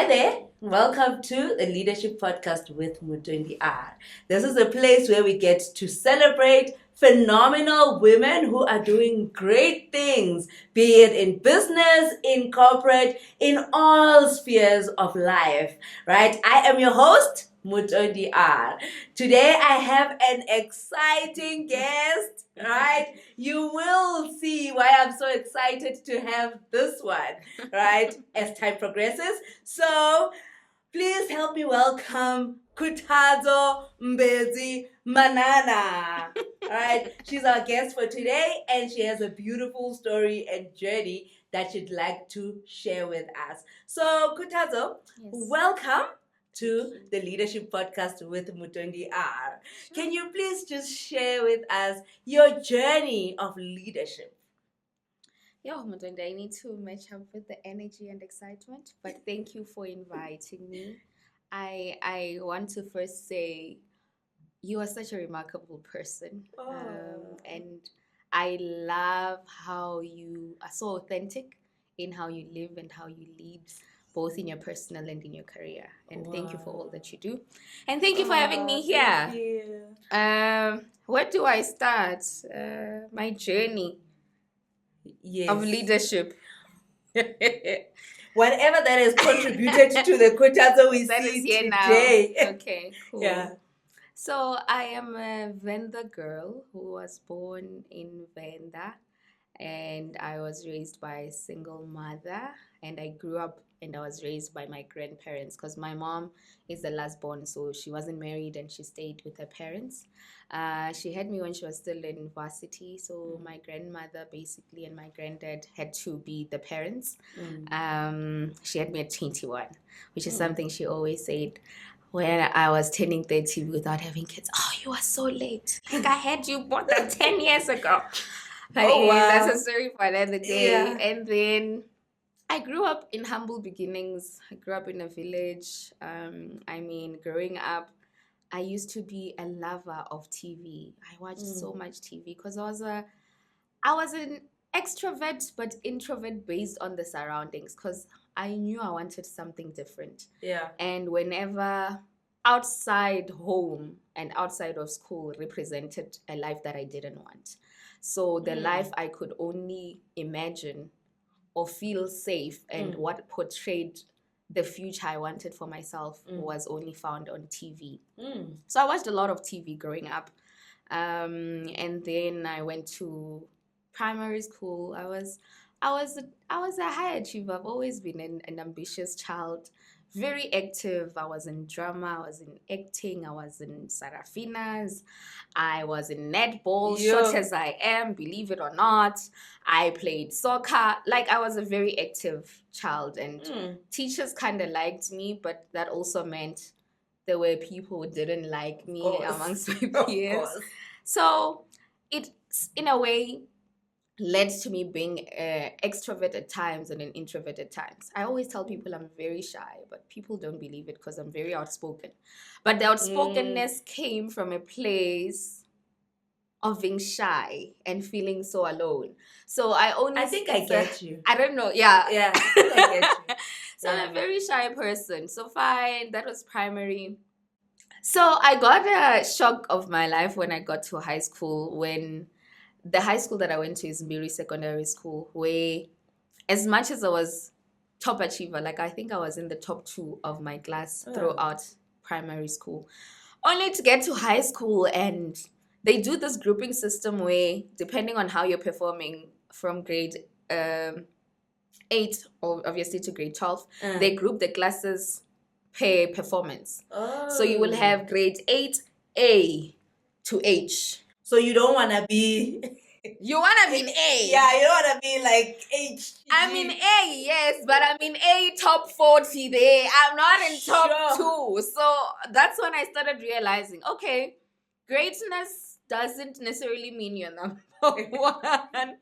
Hi there. Welcome to the Leadership Podcast with Mutondi R. This is a place where we get to celebrate phenomenal women who are doing great things, be it in business, in corporate, in all spheres of life, right? I am your host, Mutondi R. Today I have an exciting guest, right? You will see why I'm so excited to have this one, right, as time progresses. So please help me welcome Khuthadzo Mbedzi Manana. All right, she's our guest for today, and she has a beautiful story and journey that she'd like to share with us. So, Khuthadzo, welcome to the Leadership Podcast with Mutondi R. Can you please just share with us your journey of leadership? Yo, Mutondi, I need to match up with the energy and excitement, but thank you for inviting me. I want to first say you are such a remarkable person. And I love how you are so authentic in how you live and how you lead, both in your personal and in your career. And thank you for all that you do. And thank you for having me here. Thank you. Where do I start? My journey of leadership. Whatever that has contributed to the Khuthadzo we That see is here today. now. Okay, cool. Yeah. So I am a Venda girl who was born in Venda, and I was raised by a single mother, and I grew up and I was raised by my grandparents because my mom is the last born, so she wasn't married and she stayed with her parents. She had me when she was still in varsity, so my grandmother basically and my granddad had to be the parents. She had me at 21, which is something she always said when I was turning 30 without having kids. Oh, you are so late. Like I had you more than 10 years ago. But that's a story for another day. Yeah. And then I grew up in humble beginnings. I grew up in a village. Growing up, I used to be a lover of TV. I watched so much TV because I was an extrovert but introvert based on the surroundings because I knew I wanted something different. Yeah. And whenever outside home and outside of school represented a life that I didn't want. So the life I could only imagine or feel safe and what portrayed the future I wanted for myself was only found on TV. So I watched a lot of TV growing up. And then I went to primary school. I was a high achiever. I've always been an ambitious child, very active. I was in drama, I was in acting, I was in Sarafinas, I was in netball, short as I am, believe it or not. I played soccer. Like I was a very active child, and teachers kind of liked me, but that also meant there were people who didn't like me amongst my peers. So it, in a way, led to me being an extrovert at times and an introvert at times. I always tell people I'm very shy, but people don't believe it because I'm very outspoken. But the outspokenness came from a place of being shy and feeling so alone. So I think I get you. I don't know. Yeah. Yeah, I think I get you. So I'm a very shy person. So fine, that was primary. So I got a shock of my life when I got to high school, when the high school that I went to is Mbiri Secondary School, where as much as I was top achiever, like I think I was in the top 2 of my class throughout primary school, only to get to high school and they do this grouping system where depending on how you're performing from grade 8 or obviously to grade 12, they group the classes per performance. So you will have grade 8A to H. So you don't want to be... You want to be in A. Yeah, you don't want to be like H. I'm in A, yes, but I'm in A top 40 there. I'm not in top 2. So that's when I started realizing, okay, greatness doesn't necessarily mean you're number 1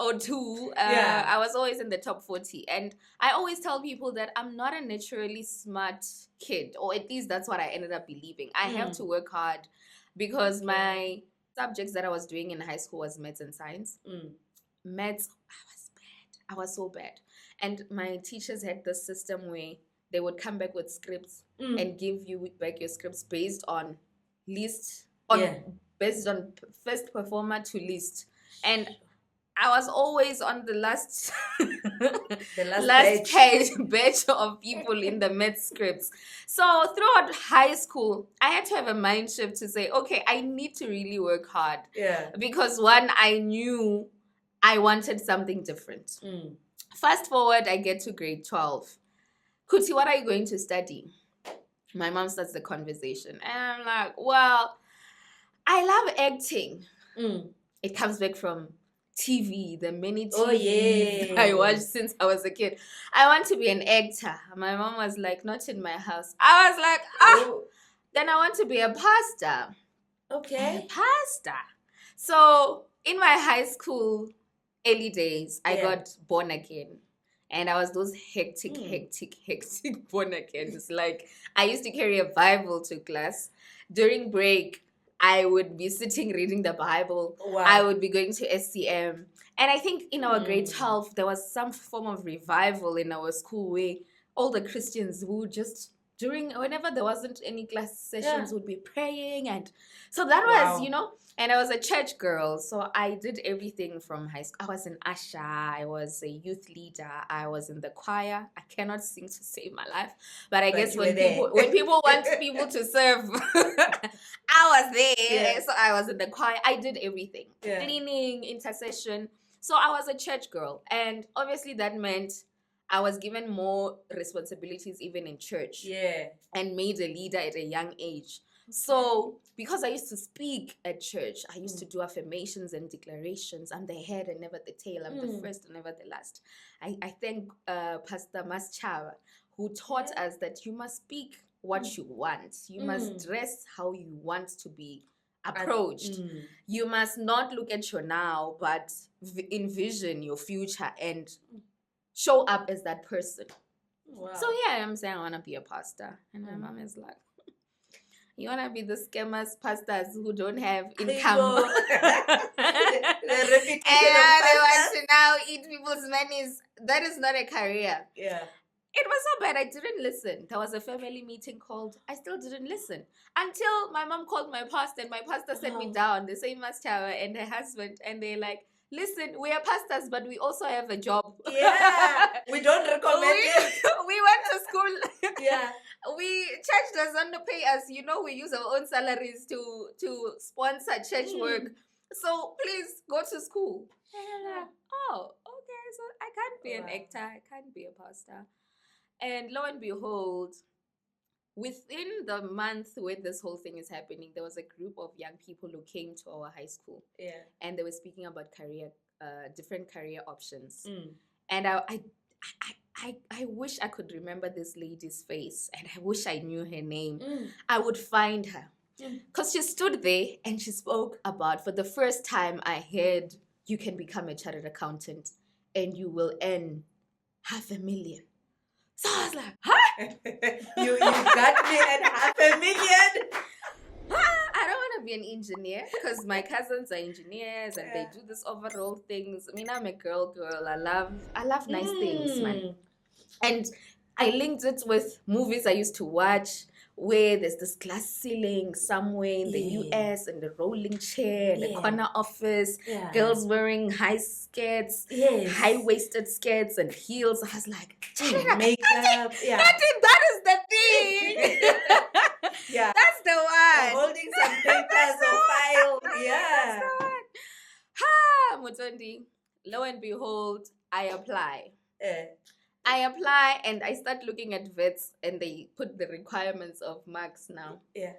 or 2. I was always in the top 40. And I always tell people that I'm not a naturally smart kid, or at least that's what I ended up believing. I have to work hard because my subjects that I was doing in high school was maths and science. Maths, I was bad. I was so bad. And my teachers had this system where they would come back with scripts and give you back your scripts based on based on first performer to least. And I was always on the last batch of people in the med scripts. So throughout high school, I had to have a mind shift to say, okay, I need to really work hard. Yeah. Because one, I knew I wanted something different. Fast forward, I get to grade 12. Khuthi, what are you going to study? My mom starts the conversation. And I'm like, well, I love acting. It comes back from TV, the many TVs I watched since I was a kid. I want to be an actor. My mom was like, not in my house. I was like, then I want to be a pastor. Okay. A pastor. So in my high school early days, I got born again. And I was those hectic born agains. Like, I used to carry a Bible to class. During break, I would be sitting reading the Bible. Wow. I would be going to SCM. And I think in our grade 12, there was some form of revival in our school where all the Christians would just, whenever there wasn't any class sessions, would be praying. And so that was, and I was a church girl. So I did everything from high school. I was an usher. I was a youth leader. I was in the choir. I cannot sing to save my life. But I guess when people want people to serve, I was there. Yeah. So I was in the choir. I did everything. Yeah. Cleaning, intercession. So I was a church girl. And obviously that meant I was given more responsibilities even in church. Yeah. And made a leader at a young age. So because I used to speak at church, I used to do affirmations and declarations. I'm the head and never the tail. I'm the first and never the last. I thank Pastor Maschava, who taught us that you must speak what you want. You must dress how you want to be approached. You must not look at your now, but envision your future and show up as that person. Wow. So yeah, I'm saying I want to be a pastor. And my mom is like, you want to be the scammers pastors who don't have income. And they want to now eat people's monies. That is not a career. Yeah. It was so bad. I didn't listen. There was a family meeting called. I still didn't listen. Until my mom called my pastor and my pastor sat me down, the same as Chava and her husband. And they're like, listen, we are pastors, but we also have a job. Yeah. We don't recommend it. We went to school. Yeah. Church doesn't pay us. We use our own salaries to sponsor church work. So please go to school. And oh, okay. So I can't be an actor. I can't be a pastor. And lo and behold, within the month where this whole thing is happening, there was a group of young people who came to our high school. Yeah. And they were speaking about different career options. And I wish I could remember this lady's face, and I wish I knew her name. I would find her. Because she stood there and she spoke about, for the first time I heard, you can become a chartered accountant and you will earn $500,000. So I was like, huh? you got me at $500,000? I don't want to be an engineer because my cousins are engineers and they do this overall things. I mean, I'm a girl. I love nice things, man. And I linked it with movies I used to watch where there's this glass ceiling somewhere in the US and the rolling chair, the corner office, girls wearing high skirts, high-waisted skirts and heels. I was like, makeup. That is the thing. Yeah. That's the one. Holding some papers or files. Yeah. That's the one. Mutondi, lo and behold, I apply. I apply and I start looking at vets and they put the requirements of marks now. Yeah.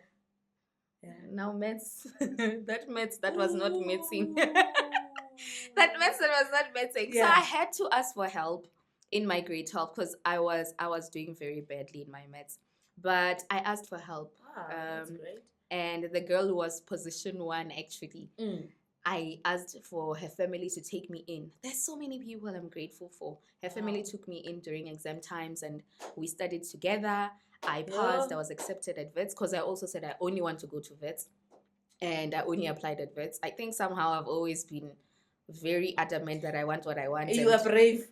Now maths, that was not medicine. That medicine was not medicine. Yeah. So I had to ask for help in my grade 12 because I was doing very badly in my maths. But I asked for help. Wow, that's great. And the girl who was position 1 actually. I asked for her family to take me in. There's so many people I'm grateful for. Her family took me in during exam times and we studied together. I passed. I was accepted at vets because I also said I only want to go to vets. And I only applied at vets. I think somehow I've always been very adamant that I want what I want. You are brave.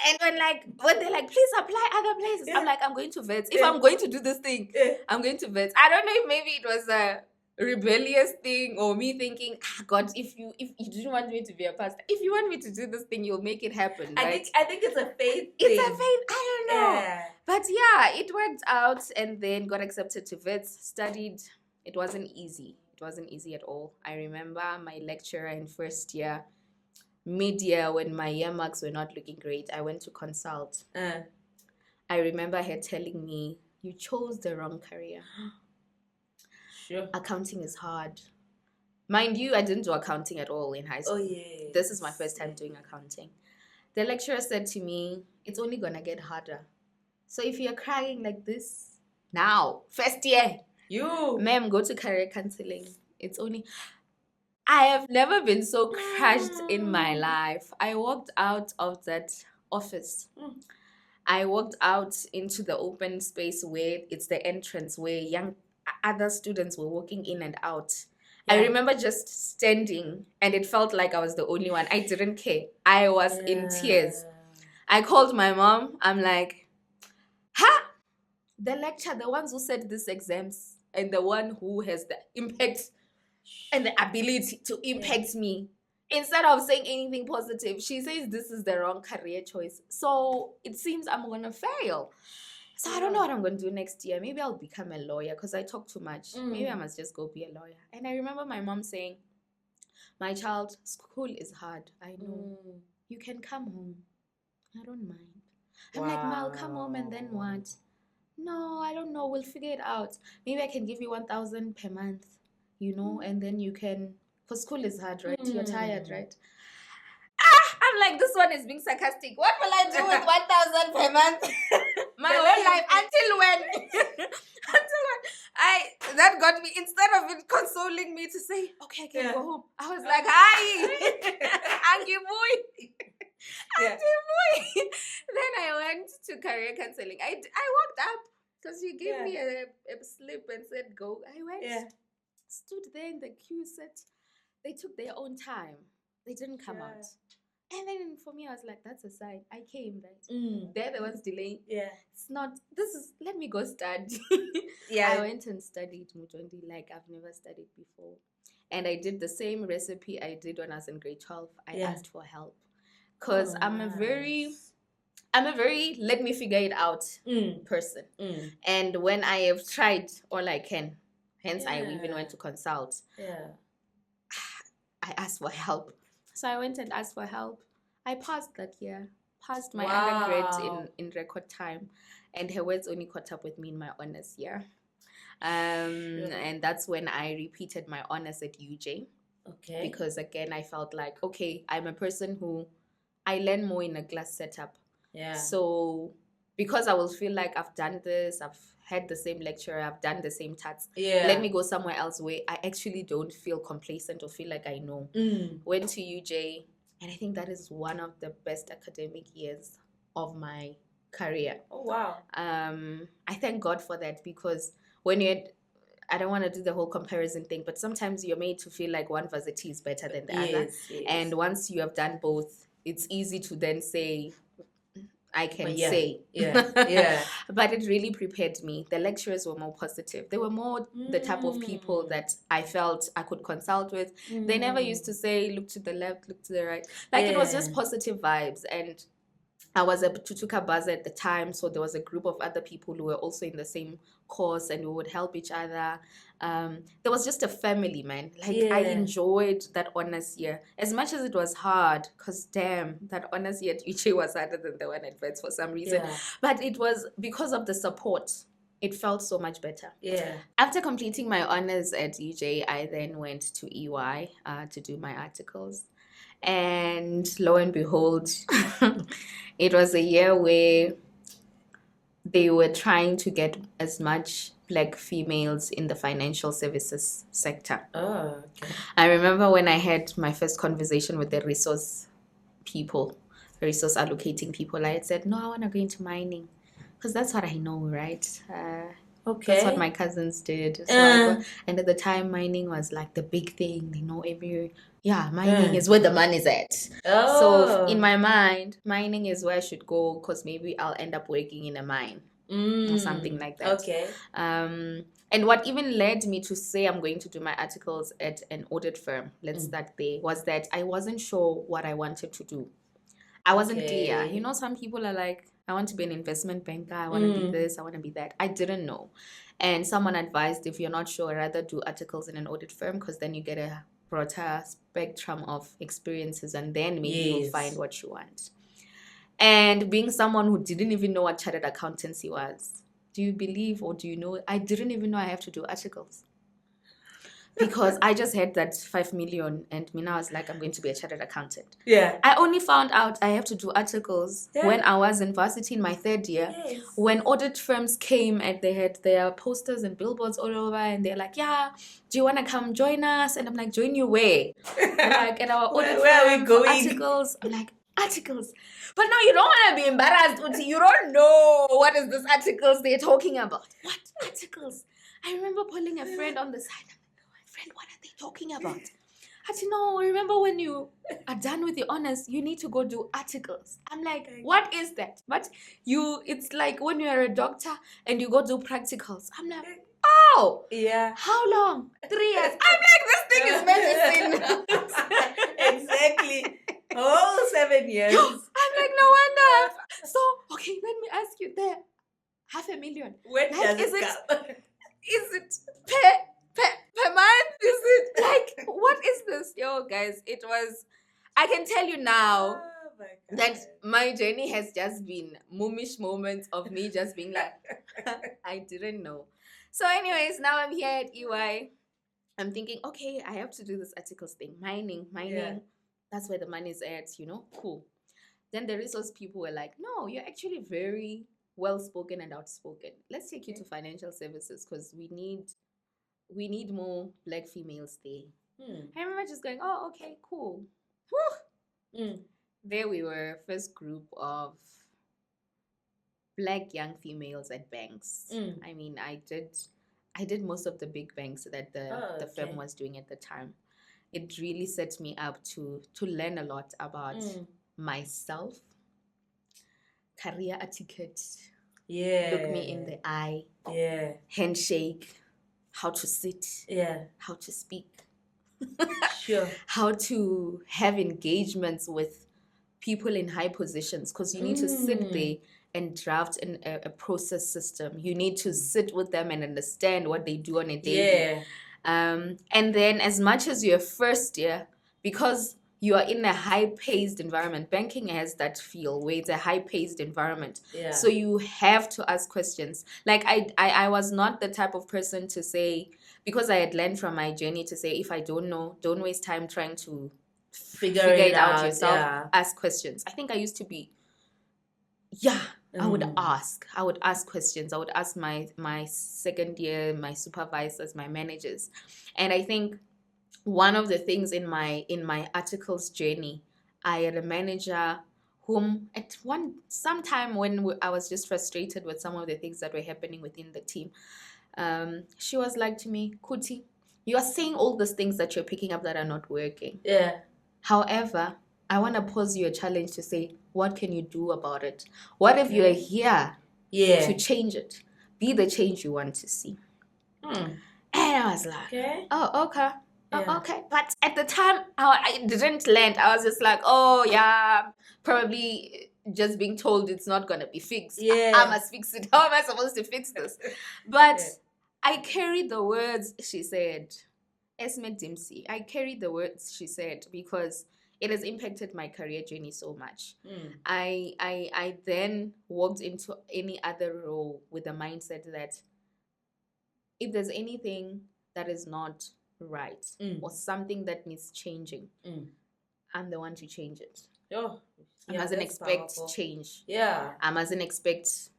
And when they're like, please apply other places, I'm like, I'm going to vets. If I'm going to do this thing, I'm going to vets. I don't know if maybe it was a rebellious thing or me thinking, God, if you didn't want me to be a pastor, if you want me to do this thing, you'll make it happen. Right? I think it's a faith thing. It's a faith. I don't know. Yeah. But yeah, it worked out, and then got accepted to vets, studied. It wasn't easy. It wasn't easy at all. I remember my lecturer in first year, mid-year, when my year marks were not looking great, I went to consult. I remember her telling me, you chose the wrong career. Sure. Accounting is hard. Mind you, I didn't do accounting at all in high school. Oh, yeah. This is my first time doing accounting. The lecturer said to me, it's only going to get harder. So if you're crying like this, now, first year, ma'am, go to career counseling. It's only... I have never been so crushed in my life. I walked out of that office. I walked out into the open space where it's the entrance where young other students were walking in and out. Yeah. I remember just standing, and it felt like I was the only one. I didn't care. I was in tears. I called my mom. I'm like, the lecturer, the ones who set these exams, and the one who has the impact and the ability to impact me. Instead of saying anything positive, she says this is the wrong career choice. So it seems I'm going to fail. So I don't know what I'm going to do next year. Maybe I'll become a lawyer because I talk too much. Maybe I must just go be a lawyer. And I remember my mom saying, my child, school is hard. I know. You can come home. I don't mind. I'm like, Ma, I'll come home and then what? No, I don't know. We'll figure it out. Maybe I can give you 1,000 per month. And then you can, because school is hard, right? You're tired, right? I'm like, this one is being sarcastic. What will I do with 1,000 per month? My whole life, until when? That got me, instead of it consoling me to say, okay, I can go home. I was like, hi, Angie boy. Then I went to career counseling. I walked up because she gave me a slip and said, go. I went. Stood there in the queue, they took their own time. They didn't come out. And then for me, I was like, that's a sign. I came, right? They're the ones delaying. Yeah. It's not, let me go study. I went and studied Mutondi like I've never studied before. And I did the same recipe I did when I was in grade 12. I asked for help. Because I'm a very let me figure it out person. And when I have tried all I can, hence, I even went to consult. I asked for help. So I went and asked for help. I passed that year. Passed my undergrad in record time. And her words only caught up with me in my honors year. And that's when I repeated my honors at UJ. Okay. Because again, I felt like, okay, I'm a person who I learn more in a class setup. Yeah. So because I will feel like I've done this, I've had the same lecturer, I've done the same tasks. Let me go somewhere else where I actually don't feel complacent or feel like I know. Went to UJ, and I think that is one of the best academic years of my career. Oh, wow. I thank God for that, because when I don't want to do the whole comparison thing, but sometimes you're made to feel like one varsity is better than the other. Yes. And once you have done both, it's easy to then say, I can say. Yeah. But it really prepared me. The lecturers were more positive. They were more the type of people that I felt I could consult with. They never used to say, look to the left, look to the right. It was just positive vibes. And I was a Tutuka buzzer at the time, so there was a group of other people who were also in the same course, and we would help each other. There was just a family, man. I enjoyed that honors year as much as it was hard, because damn, that honors year at UJ was harder than the one at Vets for some reason. But it was because of the support. It felt so much better. Yeah. After completing my honors at UJ, I then went to EY to do my articles. And lo and behold, it was a year where they were trying to get as much Black females in the financial services sector. Oh, okay. I remember when I had my first conversation with the resource allocating people, I had said, no, I want to go into mining, because that's what I know, right? That's what Okay. my cousins did. So and at the time, mining was like the big thing. Mining is where the money's at. So in Oh. my mind, mining is where I should go because maybe I'll end up working in a mine or something like that. Okay. And what even led me to say I'm going to do my articles at an audit firm, let's start there, was that I wasn't sure what I wanted to do. I wasn't clear. Okay. Some people are like, I want to be an investment banker. I want to be this. I want to be that. I didn't know. And someone advised, if you're not sure, rather do articles in an audit firm because then you get a broader spectrum of experiences and then maybe you'll Yes. find what you want. And being someone who didn't even know what chartered accountancy was, do you believe or do you know? I didn't even know I have to do articles. Because I just had that 5 million and me now is like, I'm going to be a chartered accountant. Yeah. I only found out I have to do articles Yeah. when I was in varsity in my 3rd year. Yes. When audit firms came and they had their posters and billboards all over and they're like, yeah, do you want to come join us? And I'm like, join you where? Like at our audit Where are we firm for going? articles. I'm like, articles. But no, you don't want to be embarrassed, Uti. You don't know what is this articles they're talking about. What articles? I remember pulling a friend on the side. Friend, what are they talking about? I said, no, remember when you are done with your honors, you need to go do articles. I'm like, what is that? But it's like when you're a doctor and you go do practicals. I'm like, oh, yeah. How long? 3 years. I'm like, this thing is medicine. Exactly. Oh, 7 years. I'm like, no wonder. So, okay, let me ask you there. 500,000. When Like, does it come? Is it per month? Is it like, what is this? Yo, guys, it was, I can tell you now Oh my God. that my journey has just been moomish moments of me just being like, I didn't know. So anyways, now I'm here at EY. I'm thinking, okay, I have to do this articles thing. Mining. Yeah. That's where the money is at, cool. Then the resource people were like, no, you're actually very well-spoken and outspoken. Let's take you to financial services because we need more Black females there. I remember just going, oh, okay, cool. There we were, first group of Black young females at banks. I mean, I did most of the big banks that the firm was doing at the time. It really set me up to learn a lot about myself, career etiquette, look me in the eye, handshake, how to sit, how to speak, Sure. how to have engagements with people in high positions, because you need to sit there and draft a process system. You need to sit with them and understand what they do on a daily. And then as much as you're first year, because you are in a high-paced environment, banking has that feel where it's a high-paced environment. So you have to ask questions. Like I was not the type of person to say, because I had learned from my journey to say, if I don't know, don't waste time trying to figure it out yourself. Ask questions. I think I used to be, I would ask questions. I would ask my second year, my supervisors, my managers. And I think one of the things in my articles journey, I had a manager whom at sometime when I was just frustrated with some of the things that were happening within the team, she was like to me, Khuthi, you are saying all these things that you're picking up that are not working. However, I want to pose you a challenge to say, what can you do about it? What if you're here to change it? Be the change you want to see. And I was like, oh, okay. Okay. But at the time, I didn't land. I was just like, oh, yeah, probably just being told it's not going to be fixed. I must fix it. How am I supposed to fix this? But I carried the words she said. Esme Dempsey. I carried the words she said because it has impacted my career journey so much. I then walked into any other role with the mindset that if there's anything that is not right or something that needs changing, I'm the one to change it. I mustn't expect change. I mustn't expect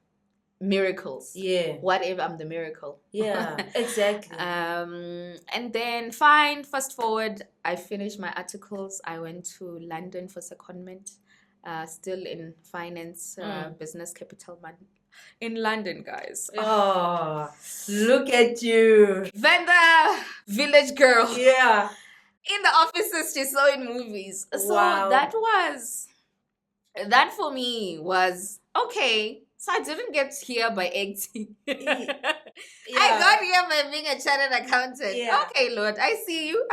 miracles. What if I'm the miracle? Exactly. And then fast forward, I finished my articles. I went to London for secondment, still in finance, business capital In London, guys. Oh, look at you. Vanda, village girl. Yeah. In the offices she saw in movies. So Wow. that for me was okay. So I didn't get here by acting. I got here by being a chartered accountant. Yeah. Okay, Lord, I see you.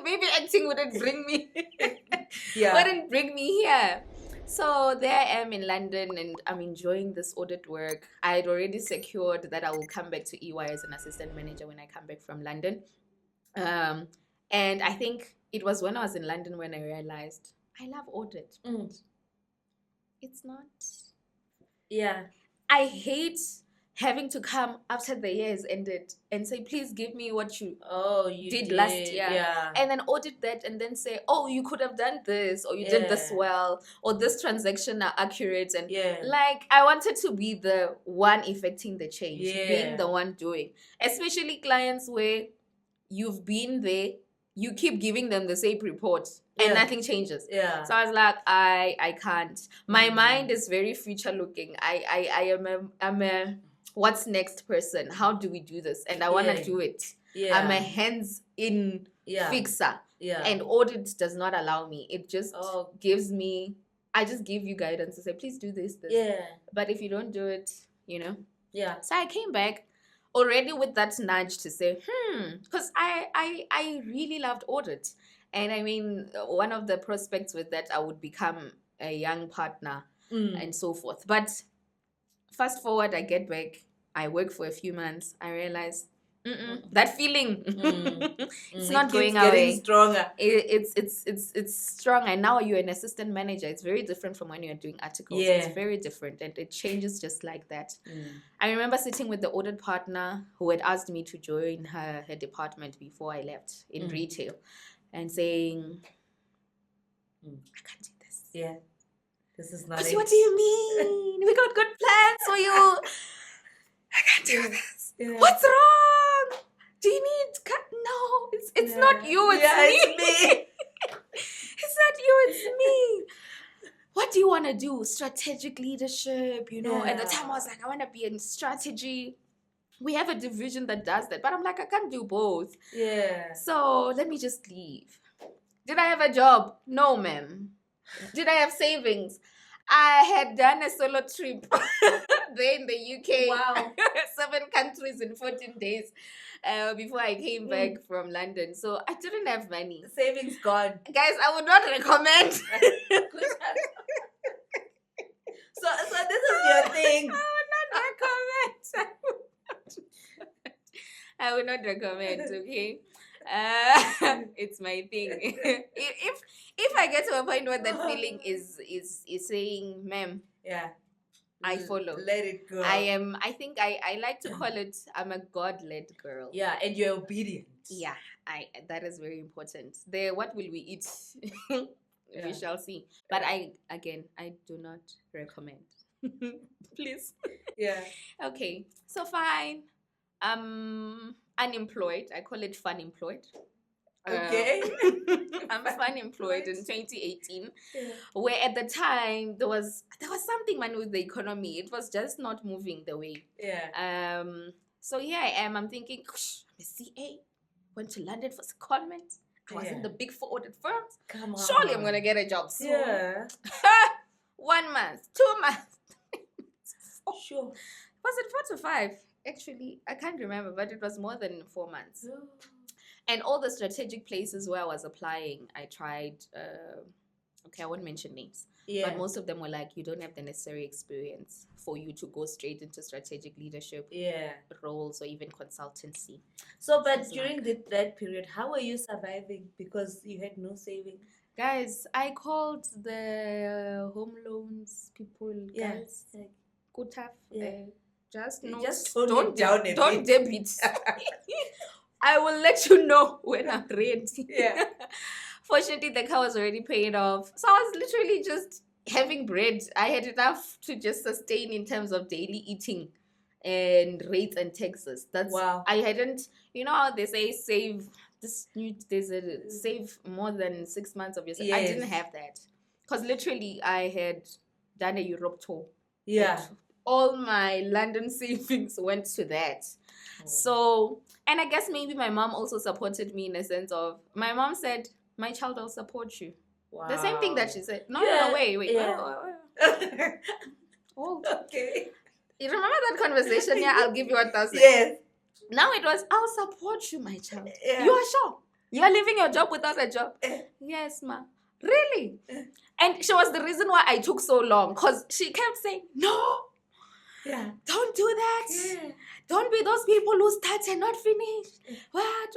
Maybe acting wouldn't bring me wouldn't bring me here. So there I am in London and I'm enjoying this audit work. I had already secured that I will come back to EY as an assistant manager when I come back from London. And I think it was when I was in London when I realized I love audit. It's not. Yeah. I hate having to come after the year has ended and say, please give me what you did last year. Yeah. And then audit that and then say, oh, you could have done this, or you did this well, or this transaction are accurate. And like, I wanted to be the one effecting the change, being the one doing. Especially clients where you've been there, you keep giving them the same report and nothing changes. Yeah. So I was like, I can't. My mind is very future looking. I'm a what's next person. How do we do this? And I want to do it. Yeah. I'm a hands in fixer. Yeah. And audit does not allow me. It just gives me, I just give you guidance to say, please do this. Yeah. But if you don't do it, Yeah. So I came back already with that nudge to say, because I really loved audit. And I mean, one of the prospects with that, I would become a young partner and so forth. But fast forward, I get back, I work for a few months, I realize that feeling, it's not going away. Getting stronger. It's strong. And now you're an assistant manager. It's very different from when you're doing articles. Yeah. It's very different. And it changes just like that. I remember sitting with the audit partner who had asked me to join her department before I left in retail and saying, I can't do this. Yeah. This is not What do you mean? We got good plans for you. I can't do this. Yeah. What's wrong? Do you need no, it's not you, it's me. It's not you, it's me. What do you want to do? Strategic leadership, At the time I was like, I want to be in strategy. We have a division that does that, but I'm like, I can't do both. Yeah. So let me just leave. Did I have a job? No, ma'am. Did I have savings? I had done a solo trip there in the UK. Wow. 7 countries in 14 days before I came back from London. So I didn't have money. Savings gone. Guys, I would not recommend. So this is your thing. I would not recommend. I would not recommend, okay? It's my thing. If I get to a point where that feeling is saying, ma'am, I follow. Let it go. I think I like to call it, I'm a God-led girl. Yeah, and you're obedient. Yeah, that is very important. What will we eat? We shall see. But I do not recommend. Please. Yeah. Okay. So fine. Unemployed. I call it fun employed. Okay. I'm fun employed in 2018, where at the time there was something man with the economy. It was just not moving the way. Yeah. So here I am. I'm thinking, I'm a CA. Went to London for secondment. I was in the big 4 audit firms. Come on. Surely I'm gonna get a job soon. Yeah. 1 month, 2 months. Sure. Was it 4 to 5? Actually, I can't remember, but it was more than 4 months. And all the strategic places where I was applying, I tried, I won't mention names, but most of them were like, you don't have the necessary experience for you to go straight into strategic leadership roles or even consultancy. So, but during that period, how were you surviving? Because you had no savings. Guys, I called the home loans people, guys, good tough. Just don't debit. I will let you know when I'm ready. Yeah. Fortunately, the car was already paid off. So I was literally just having bread. I had enough to just sustain in terms of daily eating and rates and taxes. That's wow. I hadn't, how they say save more than 6 months of your salary. Yes. I didn't have that. Because literally I had done a Europe tour. Yeah. all my London savings went to that. Oh. So, and I guess maybe my mom also supported me in a sense of, my mom said, my child, I'll support you. Wow. The same thing that she said. No, Yeah, wait. yeah. Hold. Okay. You remember that conversation? Yeah, I'll give you 1,000. Yes. Now it was, I'll support you, my child. Yeah. You are sure? You're leaving your job without a job? Eh. Yes, ma. Really? Eh. And she was the reason why I took so long, because she kept saying, no, Yeah. don't do that. Yeah. Don't be those people who start and not finish. What?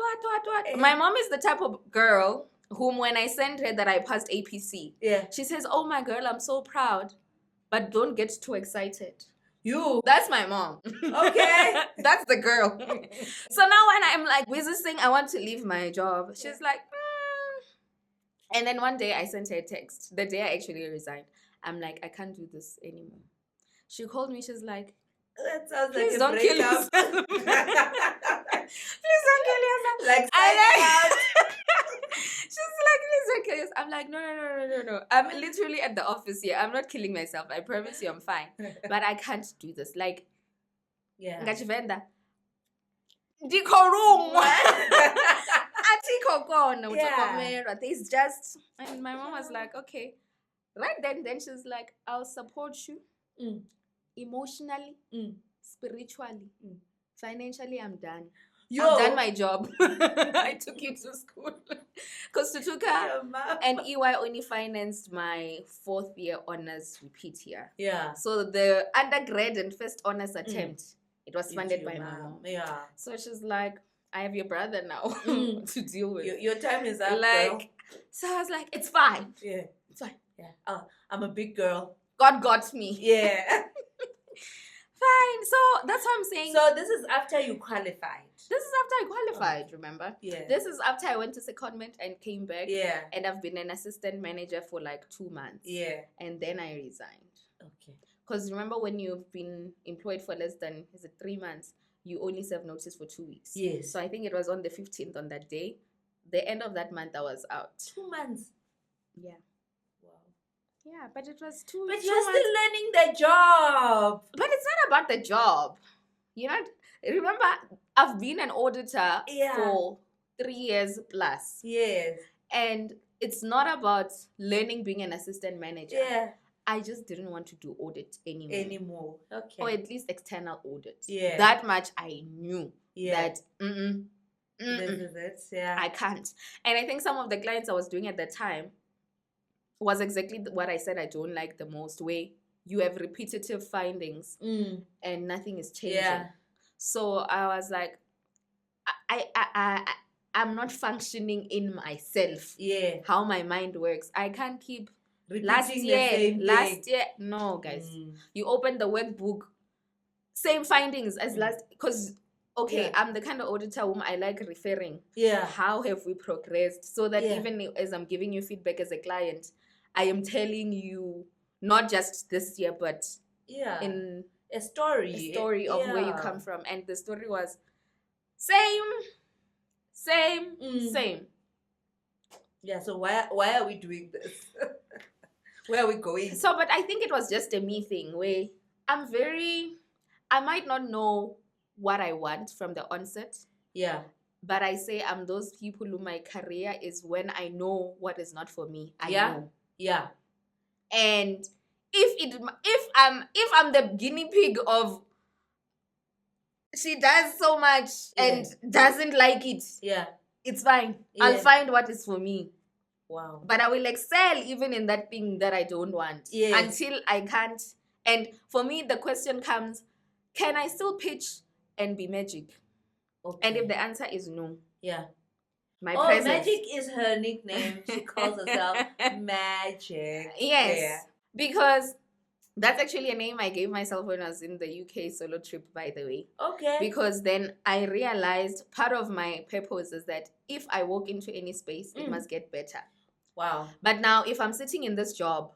My mom is the type of girl whom, when I send her that I passed APC, Yeah. she says, oh my girl, I'm so proud, but don't get too excited. You. That's my mom. Okay. That's the girl. So now when I'm like busy saying I want to leave my job, she's like, And then one day I sent her a text. The day I actually resigned, I'm like, I can't do this anymore. She called me. She's like, That sounds please like don't a kill breakup. yourself. Please don't kill yourself. Like I signing out. She's like, please don't kill yourself. I'm like, no. I'm literally at the office here. I'm not killing myself. I promise you I'm fine. But I can't do this. Like, Yeah. ngachivenda. Dikorum. Yeah. It's just, and my mom was like, okay. Right then she's like, I'll support you emotionally, spiritually, financially. I'm done. I've done my job. I took you to school because Tutuka and EY only financed my 4th year honors repeat year. Yeah. So the undergrad and first honors attempt, it was funded by my mom. Yeah. So she's like, I have your brother now to deal with. Your time is up, like, girl. So I was like, it's fine. Yeah. It's fine. Yeah. I'm a big girl. God got me. Yeah. Fine. So that's what I'm saying. So this is after you qualified. This is after I qualified, remember? Yeah. This is after I went to secondment and came back. Yeah. And I've been an assistant manager for like 2 months. Yeah. And then I resigned. Okay. Because remember, when you've been employed for less than 3 months, you only serve notice for 2 weeks. Yes. So I think it was on the 15th on that day. The end of that month, I was out. 2 months. Yeah. Wow. Yeah, but it was 2 But 2 you're months. still learning the job. But it's not about the job. You know, remember, I've been an auditor for 3 years plus. Yes. And it's not about learning being an assistant manager. Yeah. I just didn't want to do audit anymore. Okay. Or at least external audit. Yeah. That much I knew that this is it. Yeah. I can't. And I think some of the clients I was doing at the time was exactly what I said I don't like the most, where you have repetitive findings and nothing is changing. Yeah. So I was like, I'm not functioning in myself. Yeah. How my mind works. I can't keep Repeating last year. No, guys. You open the workbook, same findings as last, because I'm the kind of auditor whom I like referring. Yeah. How have we progressed? So that even as I'm giving you feedback as a client, I am telling you not just this year, but in a story of where you come from. And the story was same. Yeah, so why are we doing this? Where are we going? So, but I think it was just a me thing where I might not know what I want from the onset. Yeah. But I say I'm those people who my career is when I know what is not for me. I know. Yeah. And if I'm the guinea pig of she does so much and doesn't like it. Yeah. It's fine. Yeah. I'll find what is for me. Wow. But I will excel even in that thing that I don't want. Yes. Until I can't. And for me, the question comes, can I still pitch and be magic? Okay. And if the answer is no. Yeah. My presence. Magic is her nickname. She calls herself Magic. Yes. Yeah. Because that's actually a name I gave myself when I was in the UK solo trip, by the way. Okay. Because then I realized part of my purpose is that if I walk into any space, it must get better. Wow. But now if I'm sitting in this job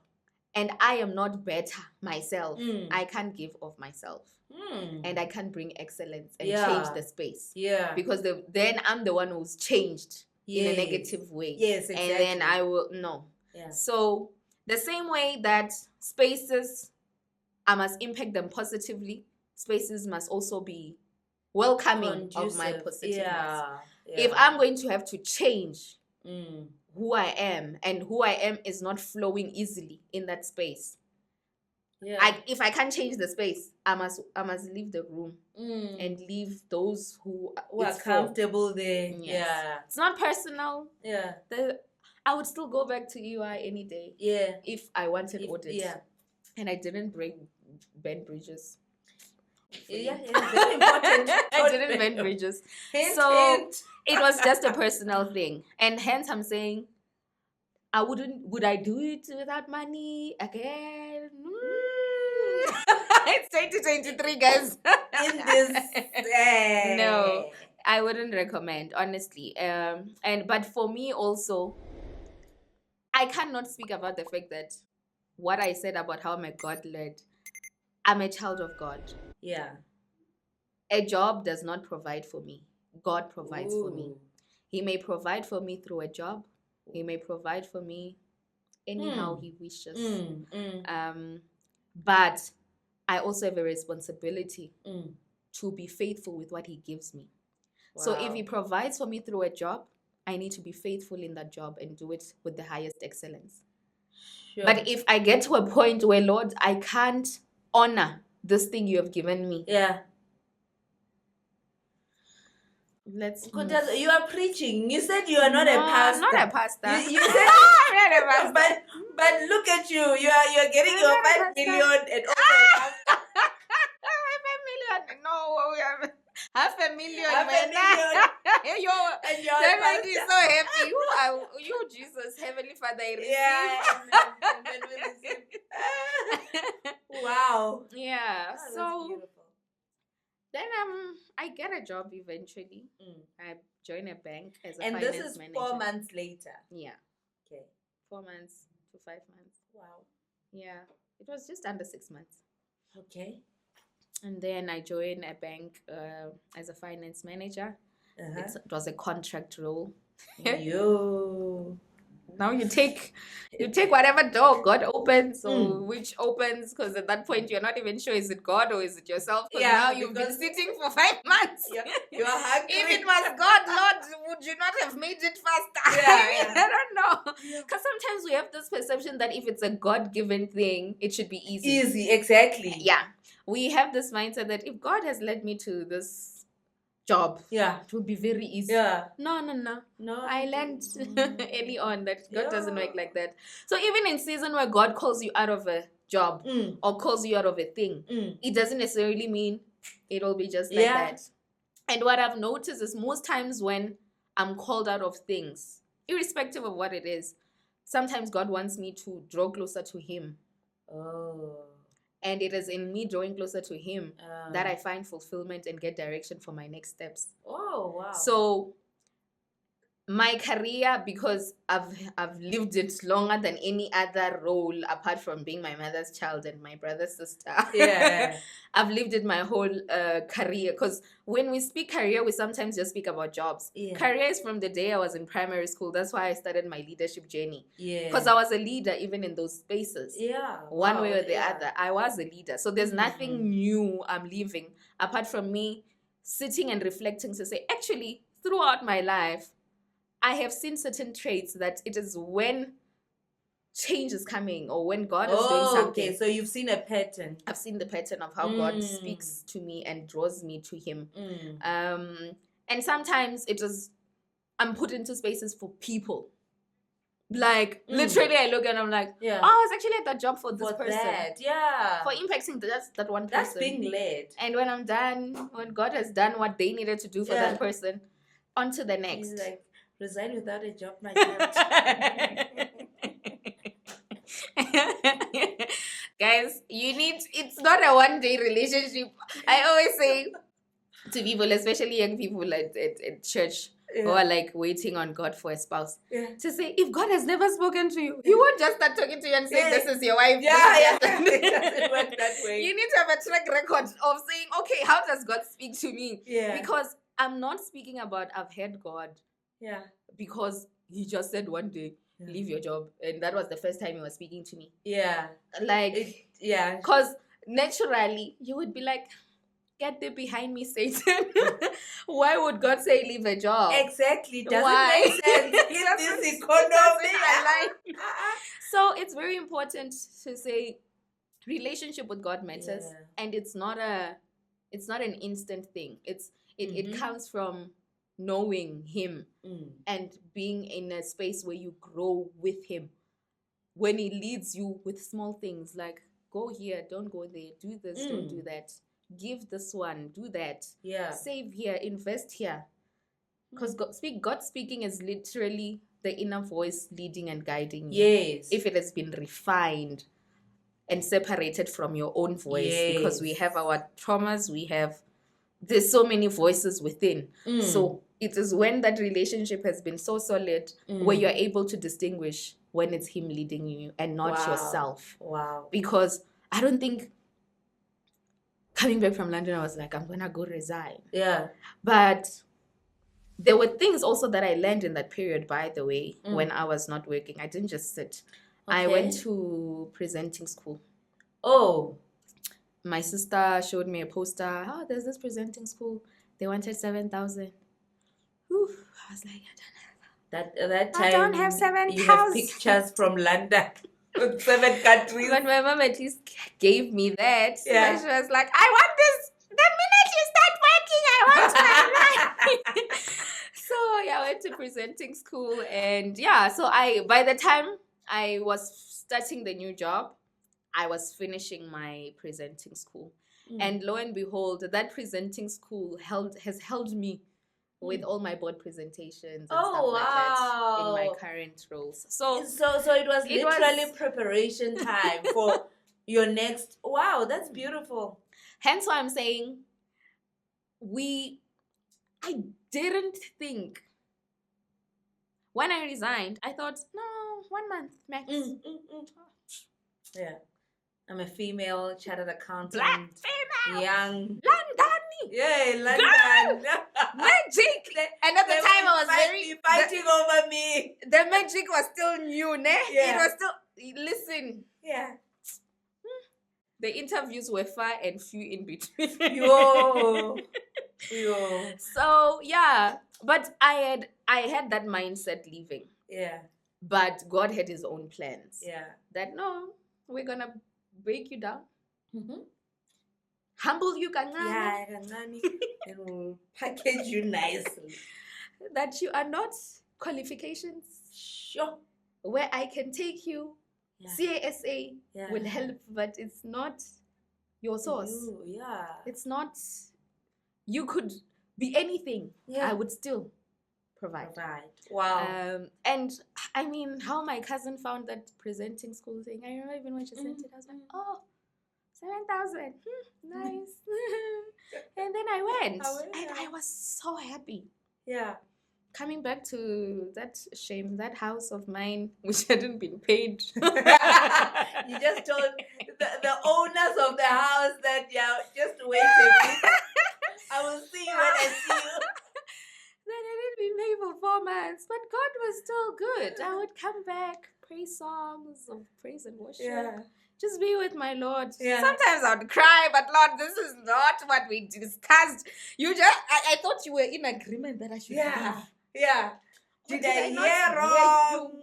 and I am not better myself, I can't give of myself. And I can't bring excellence and change the space. Yeah. Because then I'm the one who's changed in a negative way. Yes, exactly. And then I will, no. Yeah. So the same way that spaces I must impact them positively. Spaces must also be welcoming of my Conducive. positiveness. Yeah. If I'm going to have to change Mm. who I am, and who I am is not flowing easily in that space, Yeah. if I can't change the space, I must leave the room and leave those who are it's for. comfortable there. Yes. Yeah. It's not personal. Yeah. I would still go back to UI any day. Yeah. If I wanted audit. Yeah. And I didn't bend bridges. Yeah, it's very important. I didn't bend bridges. Hint, So hint. it was just a personal thing. And hence I'm saying, would I do it without money again? It's 2023, guys. In this No, I wouldn't recommend, honestly. But for me also, I cannot speak about the fact that what I said about how my God led, I'm a child of God. Yeah. A job does not provide for me. God provides for me. Ooh. He may provide for me through a job. He may provide for me anyhow he wishes. But I also have a responsibility to be faithful with what he gives me. Wow. So if he provides for me through a job, I need to be faithful in that job and do it with the highest excellence. Sure. But if I get to a point where, Lord, I can't honor this thing you have given me. Yeah. Khuthadzo, you are preaching. You said you are not a pastor. Not a pastor. You said not a pastor. But look at you. You're getting your 5 million and also a pastor. 5 million. No, we have half a million. Half a million. You're so happy. Who are you, Jesus, Heavenly Father? I receive. Yeah. And we receive. Wow. Yeah. Oh, so beautiful. Then I get a job eventually. I join a bank as a finance manager. And this is 4 months later. Yeah. Okay. 4 months to 5 months. Wow. Yeah. It was just under 6 months. Okay. And then I joined a bank as a finance manager. It was a contract role. Yo. Now you take whatever door God opens, or which opens, because at that point you're not even sure, is it God or is it yourself? Because now you've been sitting for 5 months. You're hungry. If it was God, Lord, would you not have made it faster? Yeah. I don't know. Because sometimes we have this perception that if it's a God-given thing, it should be easy. Easy, exactly. Yeah. We have this mindset that if God has led me to this job, it would be very easy. No. I learned early on that God doesn't work like that. So even in season where God calls you out of a job or calls you out of a thing, it doesn't necessarily mean it'll be just like that. And what I've noticed is most times when I'm called out of things, irrespective of what it is, sometimes God wants me to draw closer to him. Oh. And it is in me drawing closer to him that I find fulfillment and get direction for my next steps. Oh, wow. So my career, because I've lived it longer than any other role apart from being my mother's child and my brother's sister. Yeah. I've lived it my whole career. Because when we speak career, we sometimes just speak about jobs. Yeah. Career is from the day I was in primary school. That's why I started my leadership journey. Yeah. Because I was a leader even in those spaces. Yeah. One way or the other. I was a leader. So there's nothing new I'm leaving apart from me sitting and reflecting to say, actually, throughout my life, I have seen certain traits that it is when change is coming or when God is doing something. Okay, so you've seen a pattern. I've seen the pattern of how God speaks to me and draws me to him. And sometimes it is, I'm put into spaces for people. Like, literally I look and I'm like, I was actually at that job for this person. For impacting that one person. That's being led. And when I'm done, when God has done what they needed to do for that person, on to the next. He's like, resign without a job, my child. Guys, it's not a one-day relationship. I always say to people, especially young people at church, who are like waiting on God for a spouse, to say, if God has never spoken to you, he won't just start talking to you and saying, this is your wife. It doesn't work that way. You need to have a track record of saying, okay, how does God speak to me? Because I'm not speaking about I've heard God. Because he just said one day, leave your job. And that was the first time he was speaking to me. Because naturally you would be like, get thee behind me, Satan. Why would God say leave a job? Exactly. Doesn't Why? make sense in this economy. So it's very important to say relationship with God matters, and it's not an instant thing. It comes from knowing Him and being in a space where you grow with Him. When He leads you with small things like go here, don't go there, do this, don't do that, give this one, do that, save here, invest here. Because God speaking is literally the inner voice leading and guiding you. Yes. If it has been refined and separated from your own voice, because we have our traumas, there's so many voices within. So it is when that relationship has been so solid where you're able to distinguish when it's Him leading you and not yourself. Wow. Because I don't think coming back from London, I was like, I'm gonna go resign. Yeah. But there were things also that I learned in that period, by the way, when I was not working. I didn't just sit. I went to presenting school. Oh. My sister showed me a poster. Oh, there's this presenting school. They wanted 7,000. I was like, That time I don't have 7,000. You have pictures from London. 7 countries. But my mom at least gave me that. Yeah. So she was like, I want this. The minute you start working, I want my life. So I went to presenting school, and so by the time I was starting the new job, I was finishing my presenting school. And lo and behold, that presenting school has held me with all my board presentations and stuff like that in my current roles. So it was literally preparation time for your next. Wow, that's beautiful. Hence why I'm saying I didn't think. When I resigned, I thought, no, 1 month max. Yeah. I'm a female chartered accountant. Black female. Young. London. Yeah, London. Magic. And at the time I was fighting over me. The magic was still new, ne? Yeah. It was still, listen. Yeah. The interviews were far and few in between. Yo. So but I had that mindset leaving. Yeah. But God had His own plans. Yeah. That no, we're gonna break you down. Humble you, kancane. Yeah, kancane. And we'll package you nicely. That you are not qualifications. Sure. Where I can take you. CASA will help, but it's not your source. It's not. You could be anything. I would still provide. Wow. And I mean, how my cousin found that presenting school thing. I remember even when she sent it, I was like, oh, 7,000. Nice. And then I went. And I was so happy. Yeah. Coming back to that house of mine, which hadn't been paid. You just told the owners of the house that, just wait a bit. I will see you when I see you. That hadn't been paid for 4 months, but God was still good. I would come back, pray songs of praise and worship. Just be with my Lord. Sometimes I would cry, but Lord, this is not what we discussed. I thought you were in agreement that I should leave. Yeah. Did I hear wrong?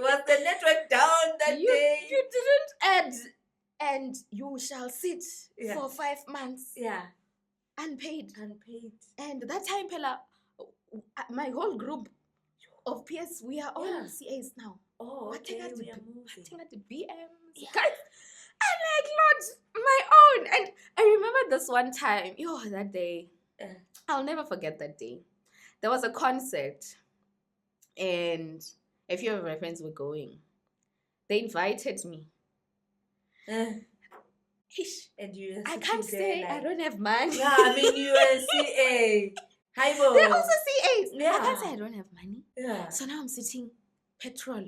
Was the network down that day? You didn't. And you shall sit for 5 months. Yeah. Unpaid. And that time, Pella, my whole group of peers, we are all CAs now. Oh, okay. We are moving at the BMs. Guys, I'm like, Lord, my own. And I remember this one time, that day. I'll never forget that day. There was a concert, and a few of my friends were going. They invited me. And I can't say I don't have money. Yeah, I mean, you are CA. Highball. They're also CAs. Yeah. I can't say I don't have money. Yeah. So now I'm sitting, petrol,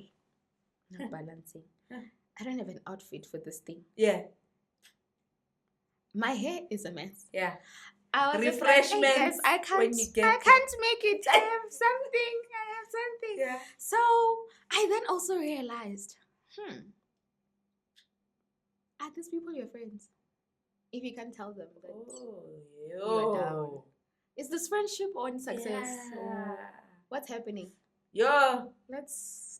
not balancing. I don't have an outfit for this thing. Yeah. My hair is a mess. Yeah. I was refreshments. Like, hey guys, I can't make it. I have something. Yeah. So I then also realized, are these people your friends? if you can't tell them that Oh, you're down. yo. Is this friendship or in success? Yeah. Or what's happening? Yo. Let's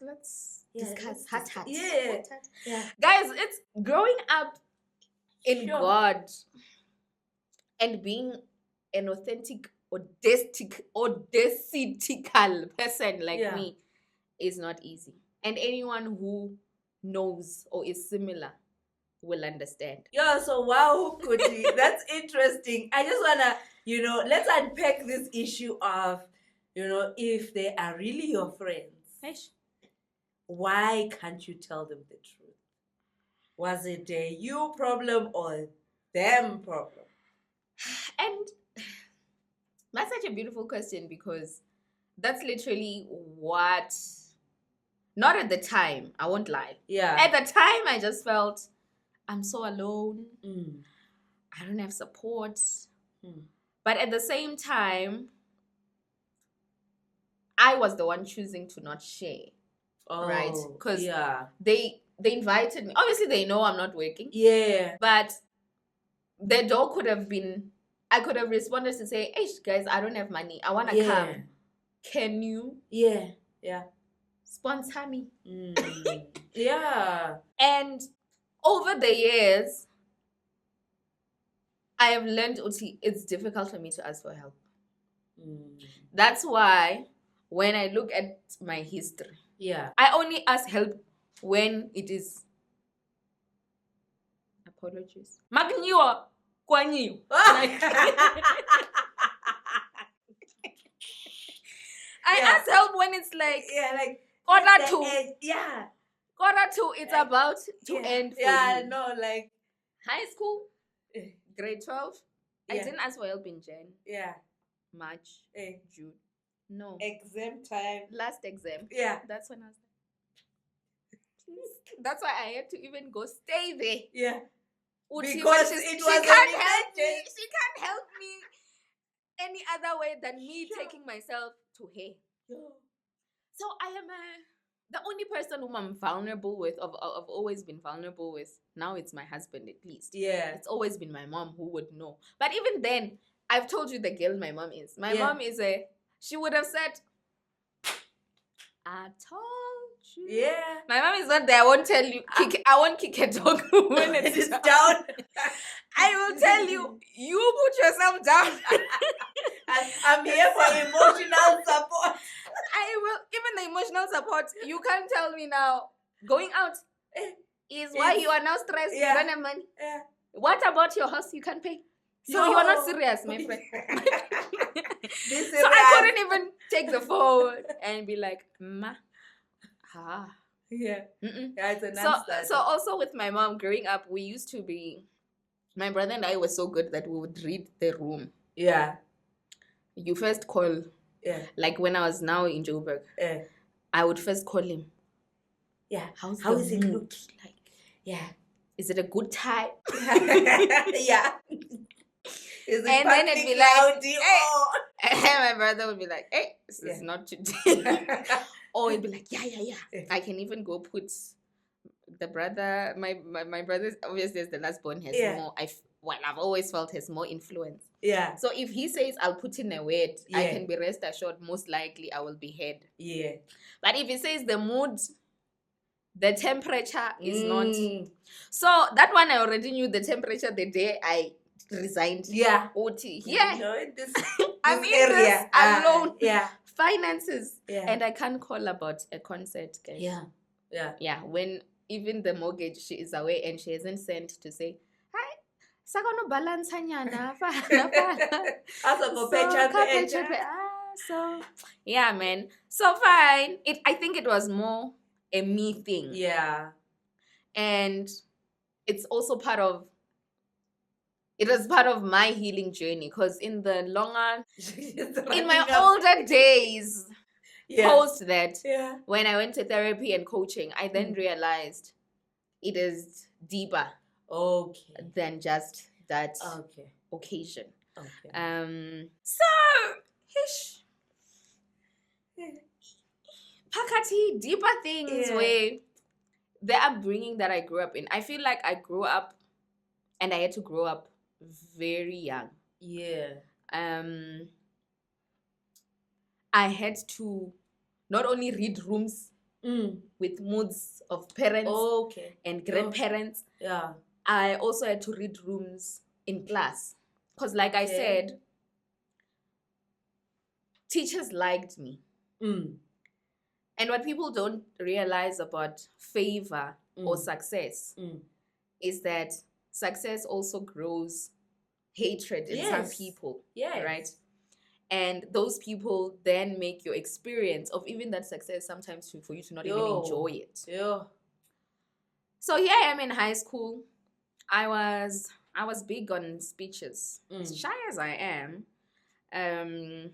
Yeah, discuss. let's Heart. yeah. Heart. Yeah. Guys, it's growing up in Sure. God and being an authentic, audacical person like Yeah. me is not easy. And anyone who knows or is similar will understand. Yeah, so wow, Khuthi, that's interesting. I just wanna, let's unpack this issue of, if they are really your friends, Eish. why can't you tell them the truth? Was it a you problem or them problem? And that's such a beautiful question because that's literally what, not at the time, I won't lie. Yeah. At the time, I just felt I'm so alone. Mm. I don't have support. Mm. But at the same time, I was the one choosing to not share. Oh, right? Because yeah. they invited me. Obviously, they know I'm not working. Yeah. But the door could have been, I could have responded to say, hey, guys, I don't have money. I want to come. Can you? Yeah. Yeah. Sponsor me. Mm. Yeah. And over the years, I have learned it's difficult for me to ask for help. Mm. That's why when I look at my history, yeah, I only ask help when it is apologies. Magnio Kwanyu. I ask help when it's like quarter two. Yeah. Quarter two, it's about to end for you. No, like high school, grade 12. I didn't ask for help in Jan. Yeah. March. June. No. Exam time. Last exam. Yeah. That's when I was like, please. That's why I had to even go stay there. Yeah. Because she can't help me. She can't help me any other way than me taking myself to her. So I am the only person whom I'm vulnerable with, I've always been vulnerable with. Now it's my husband, at least. Yeah. It's always been my mom who would know. But even then, I've told you the girl my mom is. My mom is she would have said, I told you. Yeah. My mom is not there. I won't tell you. I won't kick a dog when it's down. I will tell you, you put yourself down. I'm here for emotional support. I will. Even the emotional support, you can't tell me now. Going out is why you are now stressed. You don't have money. Yeah. What about your house you can't pay? So you are not serious, my friend. So I couldn't even take the phone and be like, Ma. Yeah. Mm-mm. Yeah, it's a non-starter. So also with my mom, growing up, we used to be, my brother and I were so good that we would read the room. Yeah. You first call. Yeah. Like when I was now in Joburg, I would first call him. Yeah. How is it look like? Yeah. Is it a good time? Yeah. Is it and then it'd be like, hey. My brother would be like, hey, this is not today. Or it'd be like, yeah. I can even go put the brother, my brother, obviously as the last born, has more, I've always felt has more influence. Yeah. So if he says I'll put in a word, I can be rest assured most likely I will be heard. Yeah. But if he says the mood, the temperature is not. So that one I already knew the temperature the day I resigned. Yeah. OT. Yeah. In this I'm in area. This alone. Finances. Yeah. And I can't call about a concert, guys. Yeah. Yeah. When even the mortgage, she is away and she hasn't sent to say, hi, sakono balance hanyana. So yeah, man. So fine. I think it was more a me thing. Yeah. And it's also it was part of my healing journey, because in the longer, in my older days, post that, when I went to therapy and coaching, I then realized it is deeper than just that occasion. So, Pakati, deeper things where the upbringing that I grew up in. I feel like I grew up and I had to grow up very young. Yeah. I had to not only read rooms with moods of parents Okay. and grandparents, Yeah. I also had to read rooms in class. Because, like I said, teachers liked me. And what people don't realize about favor or success is that success also grows hatred in some people. Yes. Right? And those people then make your experience of even that success sometimes for you to not even enjoy it. Yeah. So here I am in high school. I was big on speeches. As shy as I am,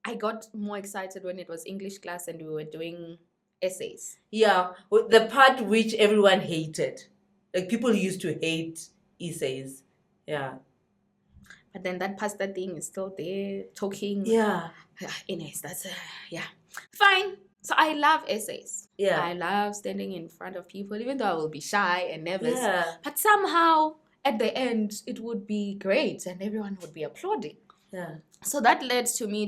I got more excited when it was English class and we were doing essays. Yeah, the part which everyone hated. Like people used to hate essays. Yeah. But then that pastor thing is still there, talking. Yeah. Anyways, that's fine. So I love essays. Yeah. I love standing in front of people, even though I will be shy and nervous. Yeah. But somehow, at the end, it would be great and everyone would be applauding. Yeah. So that led to me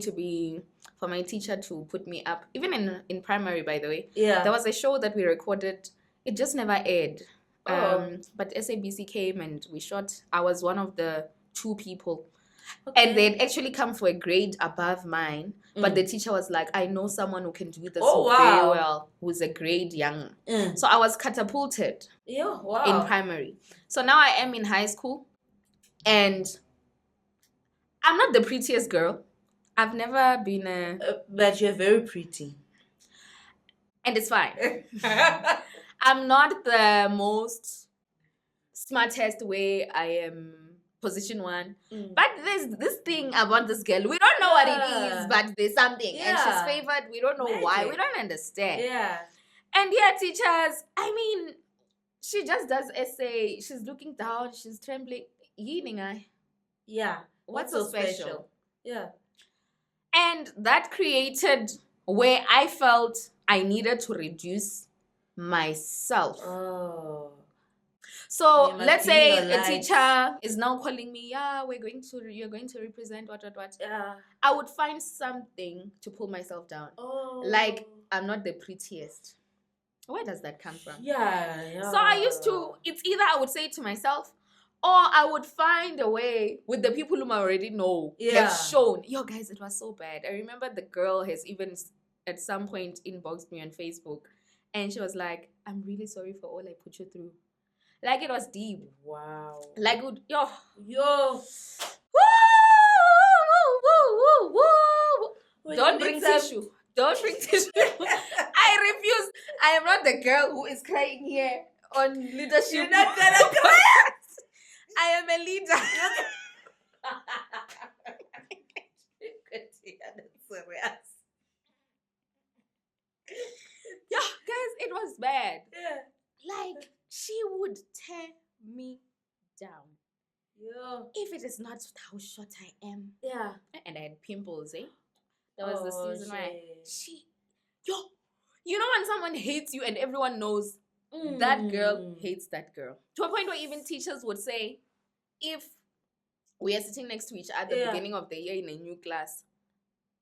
for my teacher to put me up, even in primary, by the way. Yeah. There was a show that we recorded. It just never aired. But SABC came and we shot. I was one of the 2 people. Okay. And they'd actually come for a grade above mine. But the teacher was like, I know someone who can do this very well, who's a grade younger. So I was catapulted in primary. So now I am in high school. And I'm not the prettiest girl. I've never been but you're very pretty. And it's fine. I'm not the most smartest way I am position 1. But there's this thing about this girl. We don't know what it is, but there's something. And she's favored. We don't know why. We don't understand. Yeah. And yeah, teachers, I mean, she just does essay. She's looking down. She's trembling. Yeah. What's so special? Yeah. And that created where I felt I needed to reduce myself. Oh. So let's say a teacher is now calling me, you're going to represent what. Yeah. I would find something to pull myself down. Oh. Like, I'm not the prettiest. Where does that come from? Yeah. So I used to, it's either I would say it to myself, or I would find a way with the people whom I already know have shown. Yo, guys, it was so bad. I remember the girl has even at some point inboxed me on Facebook. And she was like, I'm really sorry for all I put you through. Like, it was deep. Wow. Like, yo. Woo, woo, woo, woo. Don't bring tissue. Don't bring tissue. I refuse. I am not the girl who is crying here on leadership. You're not gonna cry. I am a leader. Yeah, guys, it was bad. Yeah. Like, she would tear me down. Yeah. If it is not how short I am. Yeah. And I had pimples, eh? There was the season where you know when someone hates you and everyone knows that girl hates that girl. To a point where even teachers would say, if we are sitting next to each other at the beginning of the year in a new class,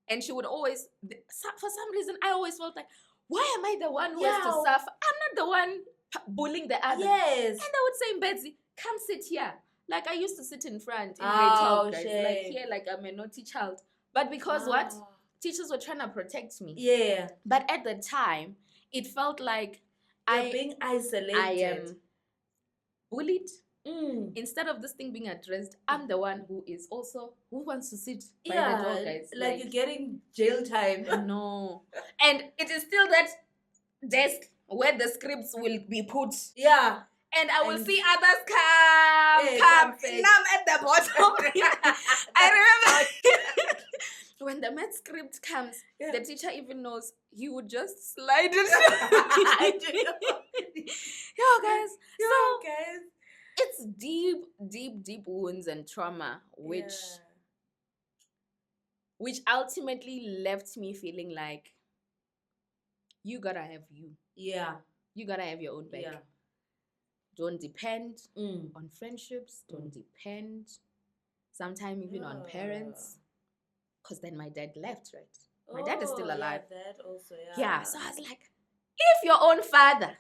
and she would always, for some reason, I always felt like, why am I the one who has to suffer? I'm not the one bullying the other. Yes. And I would say, Mbedzi, come sit here. Like, I used to sit in front in grade 12, guys. Like, here, like I'm a naughty child. But because what? Teachers were trying to protect me. Yeah. But at the time, it felt like you're being isolated. I am bullied. Instead of this thing being addressed, I'm the one who wants to sit by the door, guys. Like you're getting jail time. No. And it is still that desk where the scripts will be put. Yeah. And I will see others come. And I'm at the bottom. I remember when the math script comes, the teacher even knows he would just slide it. Yo, guys. Guys. It's deep wounds and trauma, which ultimately left me feeling like you gotta have you. Yeah. You gotta have your own back. Yeah. don't depend Mm. on friendships, don't depend sometimes even on parents, because then my dad left, right? My dad is still alive. Yeah, that also, Yeah, so I was like, if your own father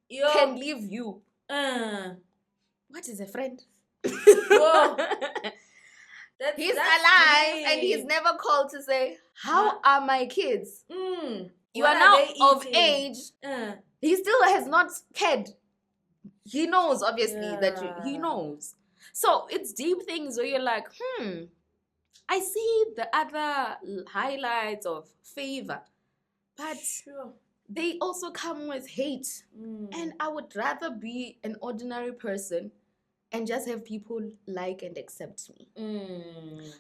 Yo. can leave you, Uh, what is a friend? Yo. He's that's alive deep. and he's never called to say, how are my kids? You What are now they of eating? age. He still has not cared. He knows, obviously, he knows. So it's deep things where you're like, I see the other highlights of favor, but they also come with hate. And I would rather be an ordinary person and just have people like and accept me.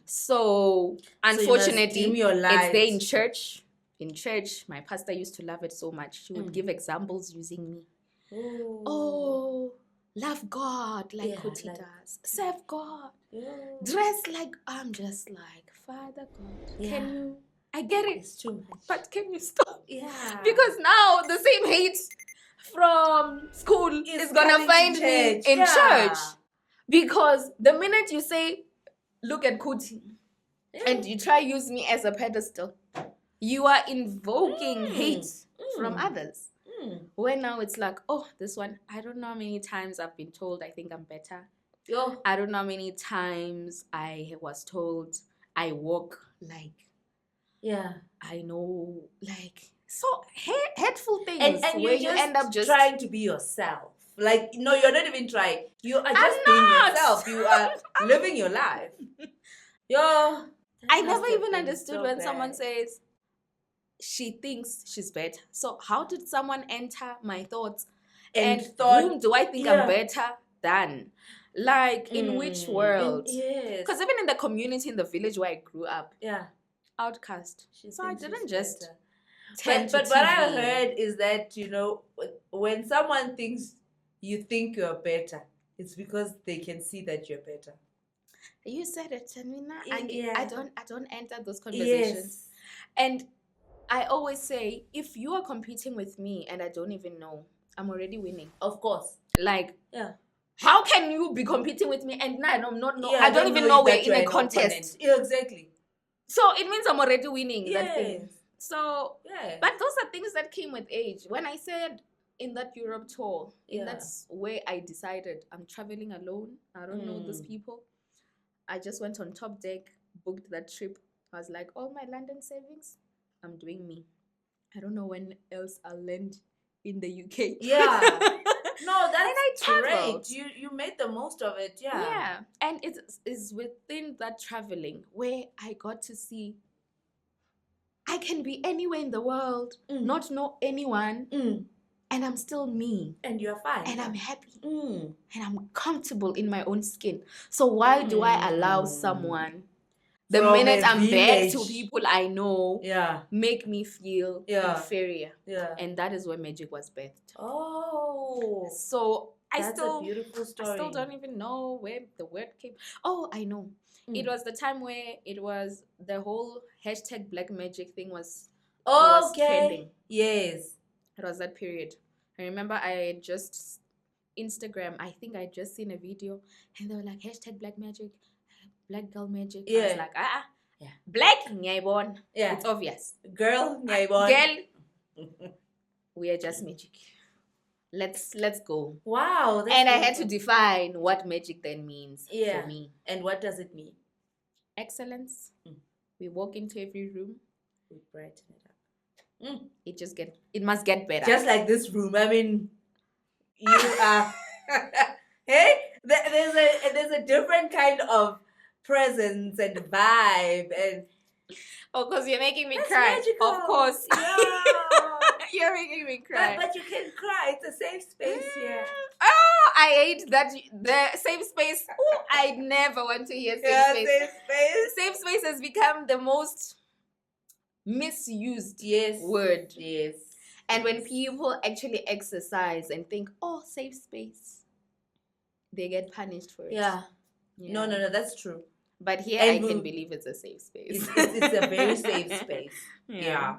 So unfortunately, it's there in church. In church, my pastor used to love it so much. She would give examples using me. Oh, love God like Khuthi does. Serve God. Dress like, I'm just like, Father God, can you? I get it. It's too much. But can you stop? Yeah. Because now the same hate from school is going to find me in church. Because the minute you say, look at Khuthi, and you try use me as a pedestal, you are invoking hate from others. When now it's like, oh, this one, I don't know how many times I've been told I think I'm better. I don't know how many times I was told I walk like, I know, like, so hateful things. And where you end up just trying to be yourself. Like, no, you're not even trying. You are just being yourself. You are living your life. I never even understood when someone says, she thinks she's better. So how did someone enter my thoughts? And whom do I think I'm better than? Like, in which world? Because even in the community, in the village where I grew up, outcast. So I didn't just tend to But what I heard is that, when someone thinks you think you're better, it's because they can see that you're better. You said it, Tamina. I don't enter those conversations. And I always say, if you are competing with me and I don't even know, I'm already winning. Of course. Like, how can you be competing with me and I don't even know we're in a contest. Exactly. So it means I'm already winning that thing. So, but those are things that came with age. When I said in that Europe tour, that's where I decided I'm traveling alone. I don't know these people. I just went on Top Deck, booked that trip. I was like, all my London savings, I'm doing me. I don't know when else I'll land in the UK. Yeah. No, that's great. You made the most of it. Yeah. And it is within that traveling where I got to see I can be anywhere in the world, not know anyone, and I'm still me. And you're fine. And I'm happy. And I'm comfortable in my own skin. So why do I allow someone, the minute I'm back to people I know, make me feel inferior? And that is where magic was birthed. Oh. So that's a beautiful story. I still don't even know where the word came. Oh, I know. It was the time where it was the whole hashtag Black Magic thing was trending. Yes. It was that period. I remember I just Instagram, I think I just seen a video and they were like hashtag Black Magic, Black Girl Magic. I was like, Black Nyaibon. It's obvious. Girl Nyaibon. We are just magic. Let's go. Wow. And I had to define what magic then means for me. And what does it mean? Excellence. We walk into every room. We brighten it up. It must get better. Just like this room. I mean, you are. Hey, there's a different kind of presence and vibe and. Oh, because you're making me cry. Magical. Of course. Yeah. You're making me cry. But you can cry. It's a safe space here. Oh, I hate that. The safe space. Oh, I never want to hear safe space. Safe space. Safe space has become the most misused word. Yes. And when people actually exercise and think, oh, safe space, they get punished for it. Yeah. No, that's true. But here I can believe it's a safe space. It's a very safe space. Yeah.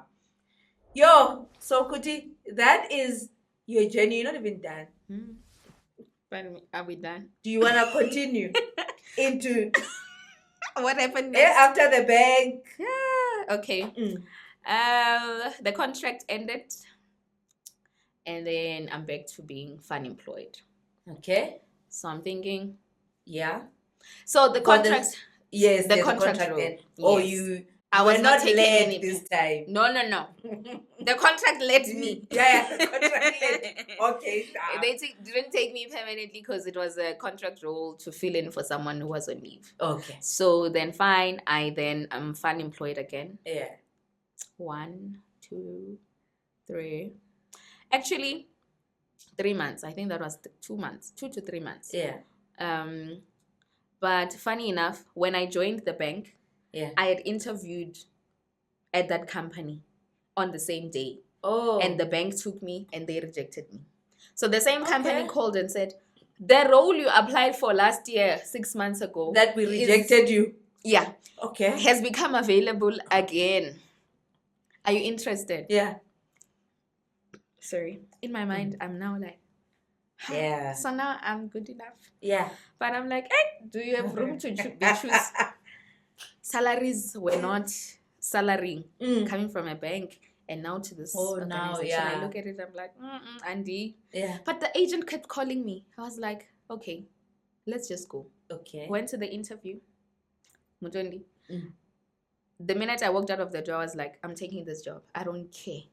Yo, so Khuthi, that is your journey. You're not even done. But are we done? Do you want to continue into What happened next? after the bank? Yeah. Okay. The contract ended, and then I'm back to being unemployed. Okay. So I'm thinking, yeah. So the contract, yes, the yes, contract the contract role. end. Oh, Yes. I was were not not taking led any this time. No. The contract led me. Yeah, the contract led. Okay. They didn't take me permanently because it was a contract role to fill in for someone who was on leave. Okay. So then fine, I'm unemployed again. Yeah. 1, 2, 3. Actually, 3 months. I think that was 2 months, 2 to 3 months. Yeah. But funny enough, when I joined the bank, yeah, I had interviewed at that company on the same day. Oh. And the bank took me and they rejected me. So the same company called and said, the role you applied for last year, 6 months ago, that we rejected you. Yeah. Okay. Has become available again. Are you interested? Yeah. Sorry. In my mind, I'm now like, yeah. So now I'm good enough. Yeah. But I'm like, hey, do you have room to choose? Salaries were not salarying coming from a bank and now to this organization. Now, yeah. I look at it, I'm like, Andy. Yeah. But the agent kept calling me. I was like, okay, let's just go. Okay. Went to the interview. Mutondi. The minute I walked out of the door, I was like, I'm taking this job. I don't care.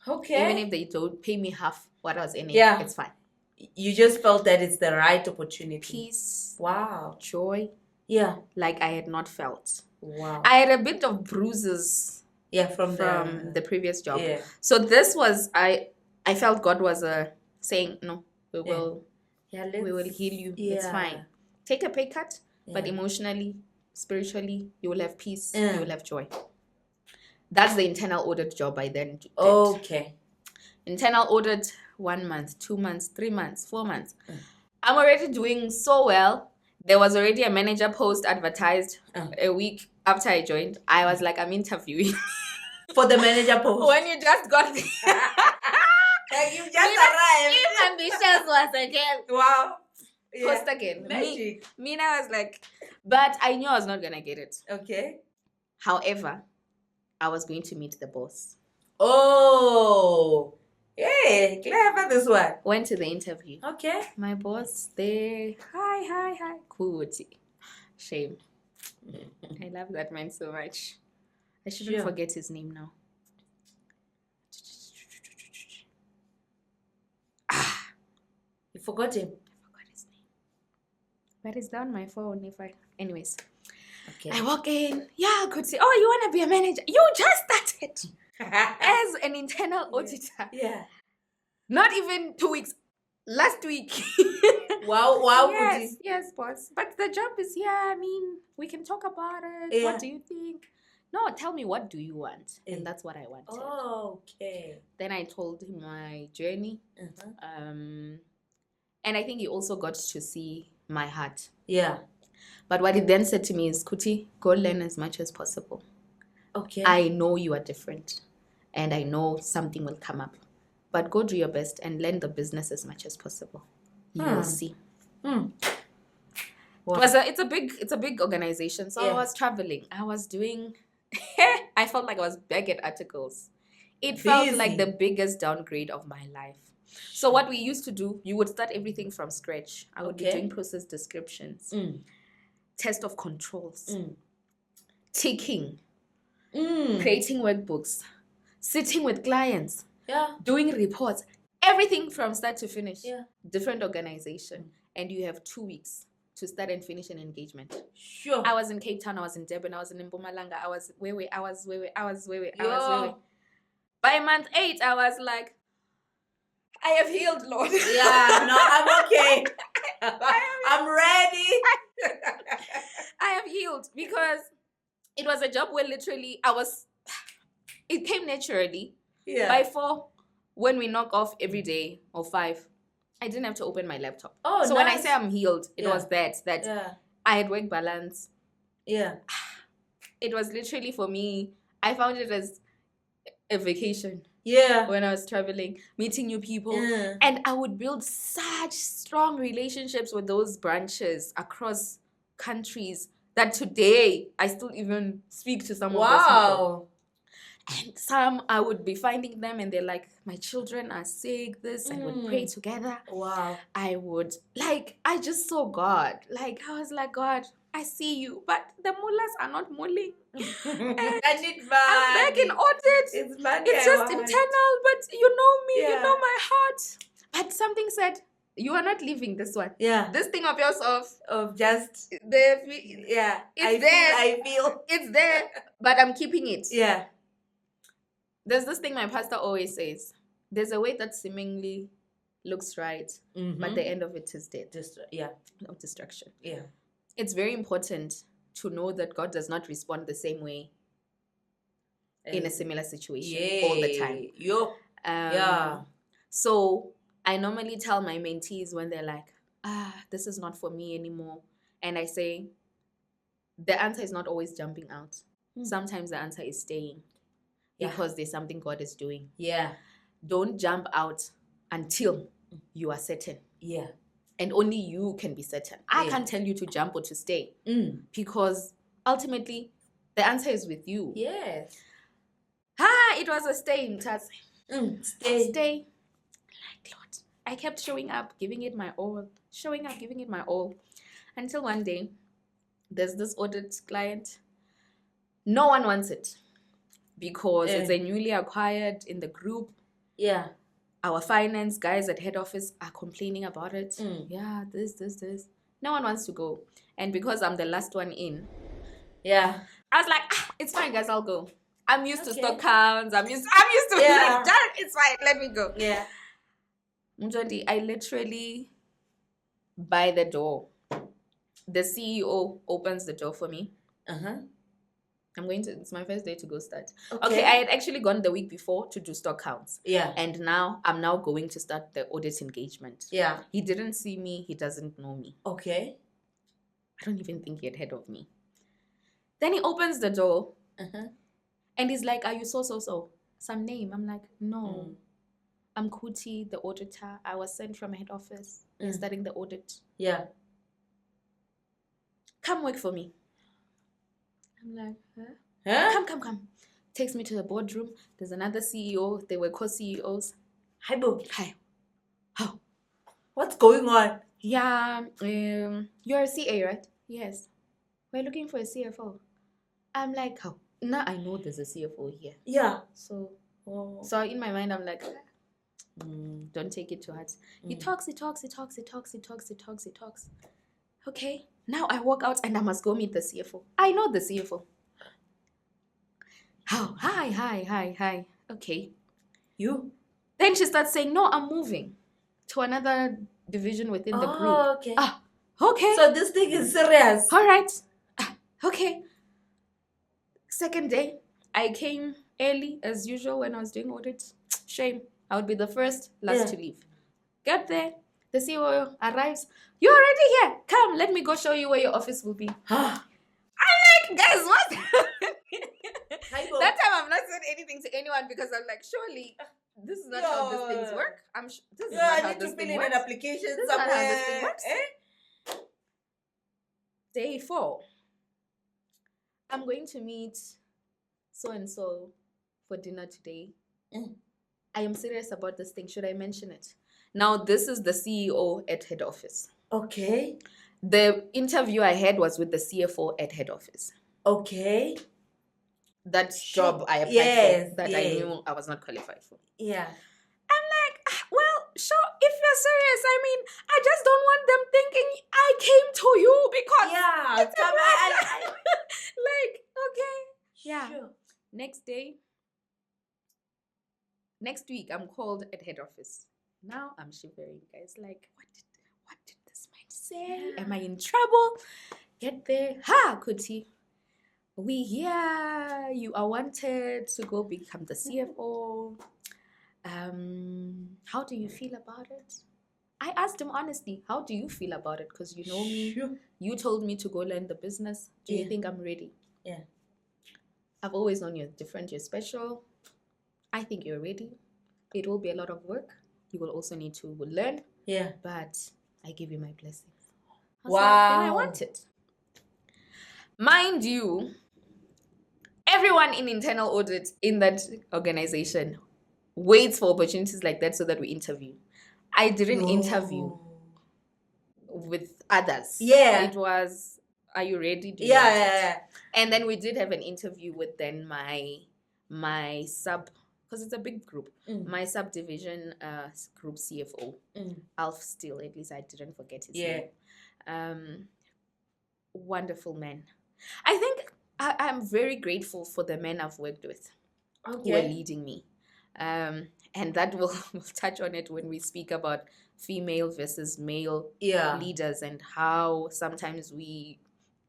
Okay. Even if they don't pay me half what I was in it, it's fine. You just felt that it's the right opportunity. Peace. Wow. Joy. Yeah. Like I had not felt. Wow. I had a bit of bruises. Yeah, from the previous job. Yeah. So this was I felt God was saying, no, we will heal you. Yeah. It's fine. Take a pay cut, but emotionally, spiritually, you will have peace. You will have joy. That's the internal audit job I then did. Okay. Internal audit, 1 month, 2 months, 3 months, 4 months. I'm already doing so well. There was already a manager post advertised a week after I joined. I was like, I'm interviewing. For the manager post? When you just got there. Like you just arrived. If ambitious was again. Wow. Post again. Magic. Me, I was like, but I knew I was not going to get it. Okay. However, I was going to meet the boss. Oh. Hey, clever this one. Went to the interview. Okay. My boss there. Hi. Khuthi. Shame. I love that man so much. I shouldn't forget his name now. You forgot him? I forgot his name. But it's down my phone anyways. Okay. I walk in. Yeah, Khuthi. Oh, you want to be a manager? You just started. As an internal auditor. Yeah. Not even 2 weeks. Last week. Wow. Yes, boss. But the job is here. I mean, we can talk about it. Yeah. What do you think? No, tell me, what do you want? And that's what I wanted. Oh, okay. Then I told him my journey. And I think he also got to see my heart. Yeah. But what he then said to me is, Khuthi, go learn as much as possible. Okay. I know you are different. And I know something will come up. But go do your best and learn the business as much as possible. You will see. Wow. It's a big organization. So I was traveling. I was doing I felt like I was back at articles. It felt like the biggest downgrade of my life. So what we used to do, you would start everything from scratch. I would be doing process descriptions, test of controls, ticking, creating workbooks, sitting with clients, doing reports, everything from start to finish. Different organization. And you have 2 weeks to start and finish an engagement. Sure. I was in Cape Town, I was in Durban, I was in Mpumalanga, I was where. By month 8, I was like, I have healed, Lord. Yeah, no, I'm okay. I'm ready. I have healed because it was a job where literally it came naturally. Yeah. By 4, when we knock off every day, or 5, I didn't have to open my laptop. Oh, so when I say I'm healed, it was that I had work balance. Yeah. It was literally for me, I found it as a vacation. Yeah. when I was traveling, meeting new people. Yeah. And I would build such strong relationships with those branches across countries that today I still even speak to some of those people. Wow. And some I would be finding them and they're like, my children are sick, this, and would pray together. Wow. I would, like, I just saw God. Like, I was like, God, I see you, but the mullahs are not mulling. I need money. I'm back in audit. It's money. It's just internal, but you know me, you Yeah. know my heart. But something said, you are not leaving this one. Yeah. This thing of yours Of just yeah. I feel. It's there, but I'm keeping it. Yeah. There's this thing my pastor always says. There's a way that seemingly looks right, but the end of it is death. Of destruction. Yeah. It's very important to know that God does not respond the same way in a similar situation all the time. Yeah. So I normally tell my mentees when they're like, this is not for me anymore. And I say, the answer is not always jumping out. Sometimes the answer is staying. Because there's something God is doing. Yeah. Don't jump out until you are certain. Yeah. And only you can be certain. I can't tell you to jump or to stay. Because ultimately, the answer is with you. Yes. It was a stay. Stay. Like, Lord, I kept showing up, giving it my all. Until one day, there's this audit client. No one wants it. Because it's a newly acquired in the group. Yeah. Our finance guys at head office are complaining about it. Yeah, this. No one wants to go. And because I'm the last one in, I was like, it's fine, guys, I'll go. I'm used to stock counts. I'm used to it's fine, let me go. Yeah. Mutondi, I literally, by the door, the CEO opens the door for me. It's my first day to go start. Okay, I had actually gone the week before to do stock counts. Yeah. And now I'm now going to start the audit engagement. Yeah. He didn't see me. He doesn't know me. Okay. I don't even think he had heard of me. Then he opens the door. And he's like, are you so? Some name. I'm like, no. I'm Khuthi, the auditor. I was sent from head office. I'm studying the audit. Yeah. Come work for me. I'm like, huh? Come. Takes me to the boardroom. There's another CEO. They were co-CEOs. Hi, boo. Hi. How? What's going on? Yeah, you're a CA, right? Yes. We're looking for a CFO. I'm like, how? Now I know there's a CFO here. Yeah. So in my mind, I'm like, don't take it to heart. He talks. Okay. Now I walk out and I must go meet the CFO. I know the CFO. How? Hi. Okay. You? Then she starts saying, no, I'm moving to another division within the group. Okay. Okay. So this thing is serious. All right. Okay. Second day, I came early as usual when I was doing audits. Shame. I would be the first, last to leave. Get there. The CEO arrives. You're already here. Come, let me go show you where your office will be. I'm like, guys, what? That time I'm not saying anything to anyone because I'm like, surely this is not how these things work. This is not how this thing works. An application This is somewhere. not how this thing works. Day 4. I'm going to meet so-and-so for dinner today. I am serious about this thing. Should I mention it? Now, this is the CEO at head office. Okay. The interview I had was with the CFO at head office. Okay. That job I applied for that I knew I was not qualified for. Yeah. I'm like, well, sure, if you're serious, I mean, I just don't want them thinking I came to you because it's a like, okay. Yeah. Sure. Next week, I'm called at head office. Now I'm shivering, guys. Like, what did this man say? Am I in trouble? Get there. Khuthi. We hear you are wanted to go become the CFO. How do you feel about it? I asked him honestly, how do you feel about it? Because you know me. Sure. You told me to go learn the business. Do you think I'm ready? Yeah. I've always known you're different, you're special. I think you're ready. It will be a lot of work. You will also need to learn. Yeah. But I give you my blessings. Wow. And I want it. Mind you, everyone in internal audit in that organization waits for opportunities like that so that we interview. I didn't interview with others. Yeah. It was, are you ready? Do you Yeah, want it? yeah. And then we did have an interview with then my sub, because it's a big group, my subdivision group CFO, Alf Steele, at least I didn't forget his name. Wonderful man. I think I'm very grateful for the men I've worked with who are leading me. And that we'll touch on it when we speak about female versus male leaders and how sometimes we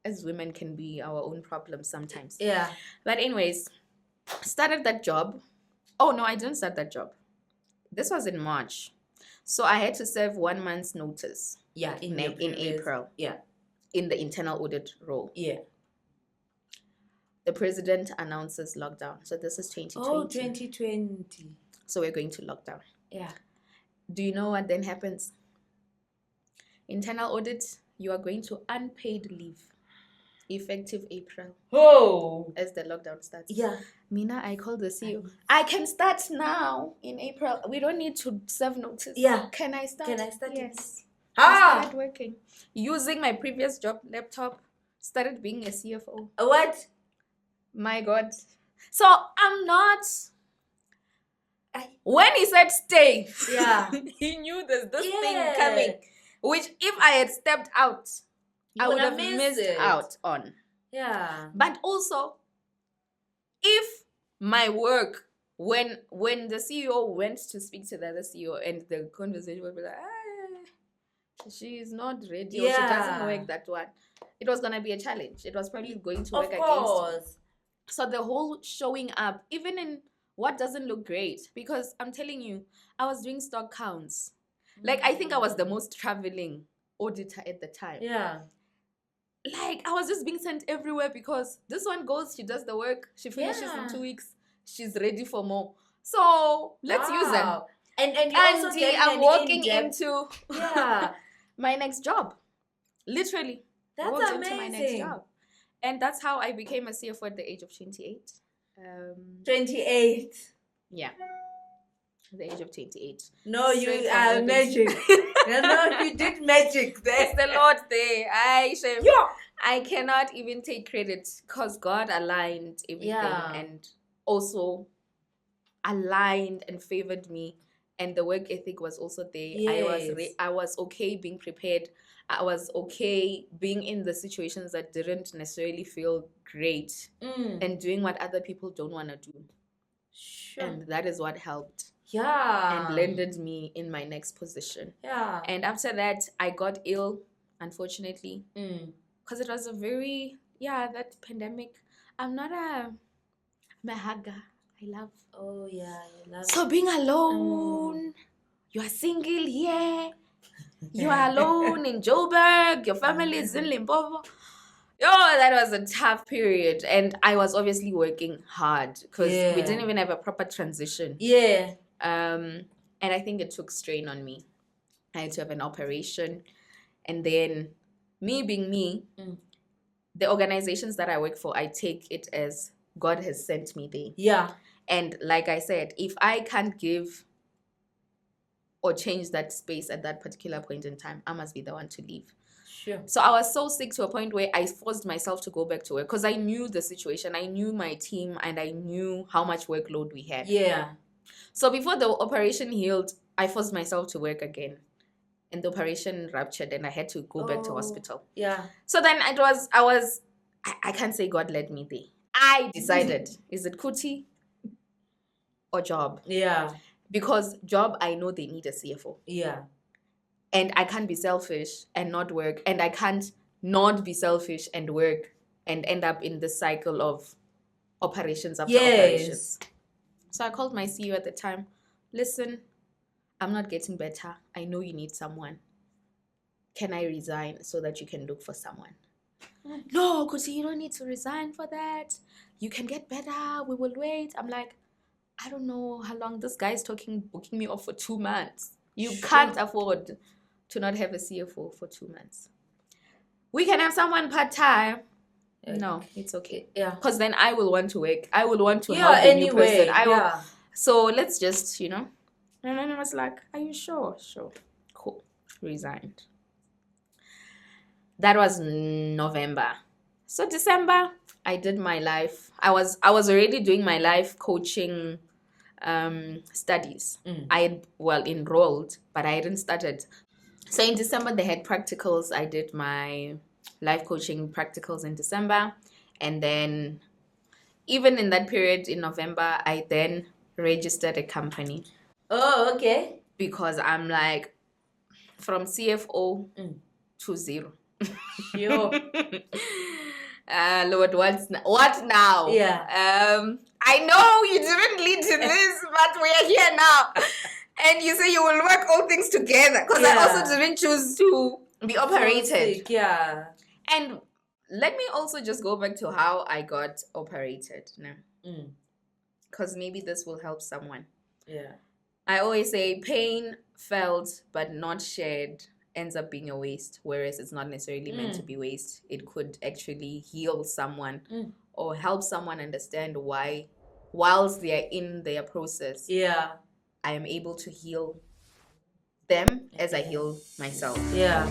as women can be our own problems sometimes. Yeah. But anyways, started that job. Oh no, I didn't start that job. This was in March. So I had to serve 1 month's notice. Yeah, in April. Yeah. In the internal audit role. Yeah. The president announces lockdown. So this is 2020. Oh, 2020. So we're going to lockdown. Yeah. Do you know what then happens? Internal audit, you are going to unpaid leave. Effective April. Oh. As the lockdown starts. Yeah. Mina, I called the CEO. I can start now in April. We don't need to serve notice. Yeah. Can I start? Yes. I started working. Using my previous job laptop. Started being a CFO. What? My God. So I'm not... When he said stay, he knew there's this thing coming. Which if I had stepped out, I would have missed out on. Yeah. But also, if my work, when the CEO went to speak to the other CEO and the conversation would be like, she's not ready or she doesn't work that one, it was going to be a challenge. It was probably going to work against me. So the whole showing up, even in what doesn't look great, because I'm telling you, I was doing stock counts. Like, I think I was the most traveling auditor at the time. Yeah. Like, I was just being sent everywhere because this one goes, she does the work, she finishes in 2 weeks, she's ready for more. So, let's use them. And you also I'm walking into Yeah. my next job. Literally. That's amazing. Into my next job. And that's how I became a CFO at the age of 28. 28. Yeah. At the age of 28. No, you are magic. No, you did magic there. It's the Lord there. I cannot even take credit because God aligned everything and also aligned and favored me. And the work ethic was also there. Yes. I was okay being prepared. I was okay being in the situations that didn't necessarily feel great and doing what other people don't want to do. Sure. And that is what helped. Yeah. And landed me in my next position. Yeah. And after that, I got ill, unfortunately. Because it was a very, that pandemic. I'm a hugger. I love. Oh, yeah. I love so being alone, you are single here. You are alone in Joburg. Your family is in Limpopo. That was a tough period. And I was obviously working hard because we didn't even have a proper transition. Yeah. And I think it took strain on me. I had to have an operation. And then me being me, the organizations that I work for, I take it as God has sent me there. Yeah. And like I said, if I can't give or change that space at that particular point in time, I must be the one to leave. Sure. So I was so sick to a point where I forced myself to go back to work because I knew the situation. I knew my team and I knew how much workload we had. Yeah. So before the operation healed, I forced myself to work again. And the operation ruptured and I had to go back to hospital. Yeah. So then I can't say God led me there. I decided, is it Khuthi or job? Yeah. Because job, I know they need a CFO. Yeah. And I can't be selfish and not work. And I can't not be selfish and work and end up in the cycle of operations after operations. So I called my CEO at the time. Listen, I'm not getting better. I know you need someone. Can I resign so that you can look for someone? No, Khuthi, you don't need to resign for that. You can get better. We will wait. I'm like, I don't know how long this guy is booking me off for 2 months. You Sure. can't afford to not have a CFO for 2 months. We can have someone part-time. No, it's okay. Yeah. Because then I will want to work. I will want to Yeah, help the new anyway. person. Yeah. So let's just, And then I was like, are you sure? Sure. Cool. Resigned. That was November. So December, I did my life. I was already doing my life coaching studies. I enrolled, but I hadn't started. So in December, they had practicals. I did my life coaching practicals in December. And then even in that period in November, I then registered a company. Oh, okay. Because I'm like, from CFO to zero. Sure. Lord, what now? Yeah. I know you didn't lead to this, but we are here now. And you say you will work all things together. Because I also didn't choose to be operated. Yeah. And let me also just go back to how I got operated now. Because maybe this will help someone. Yeah. I always say pain felt but not shared ends up being a waste, whereas it's not necessarily meant to be waste. It could actually heal someone or help someone understand why, whilst they're in their process, I am able to heal them as I heal myself. Yeah.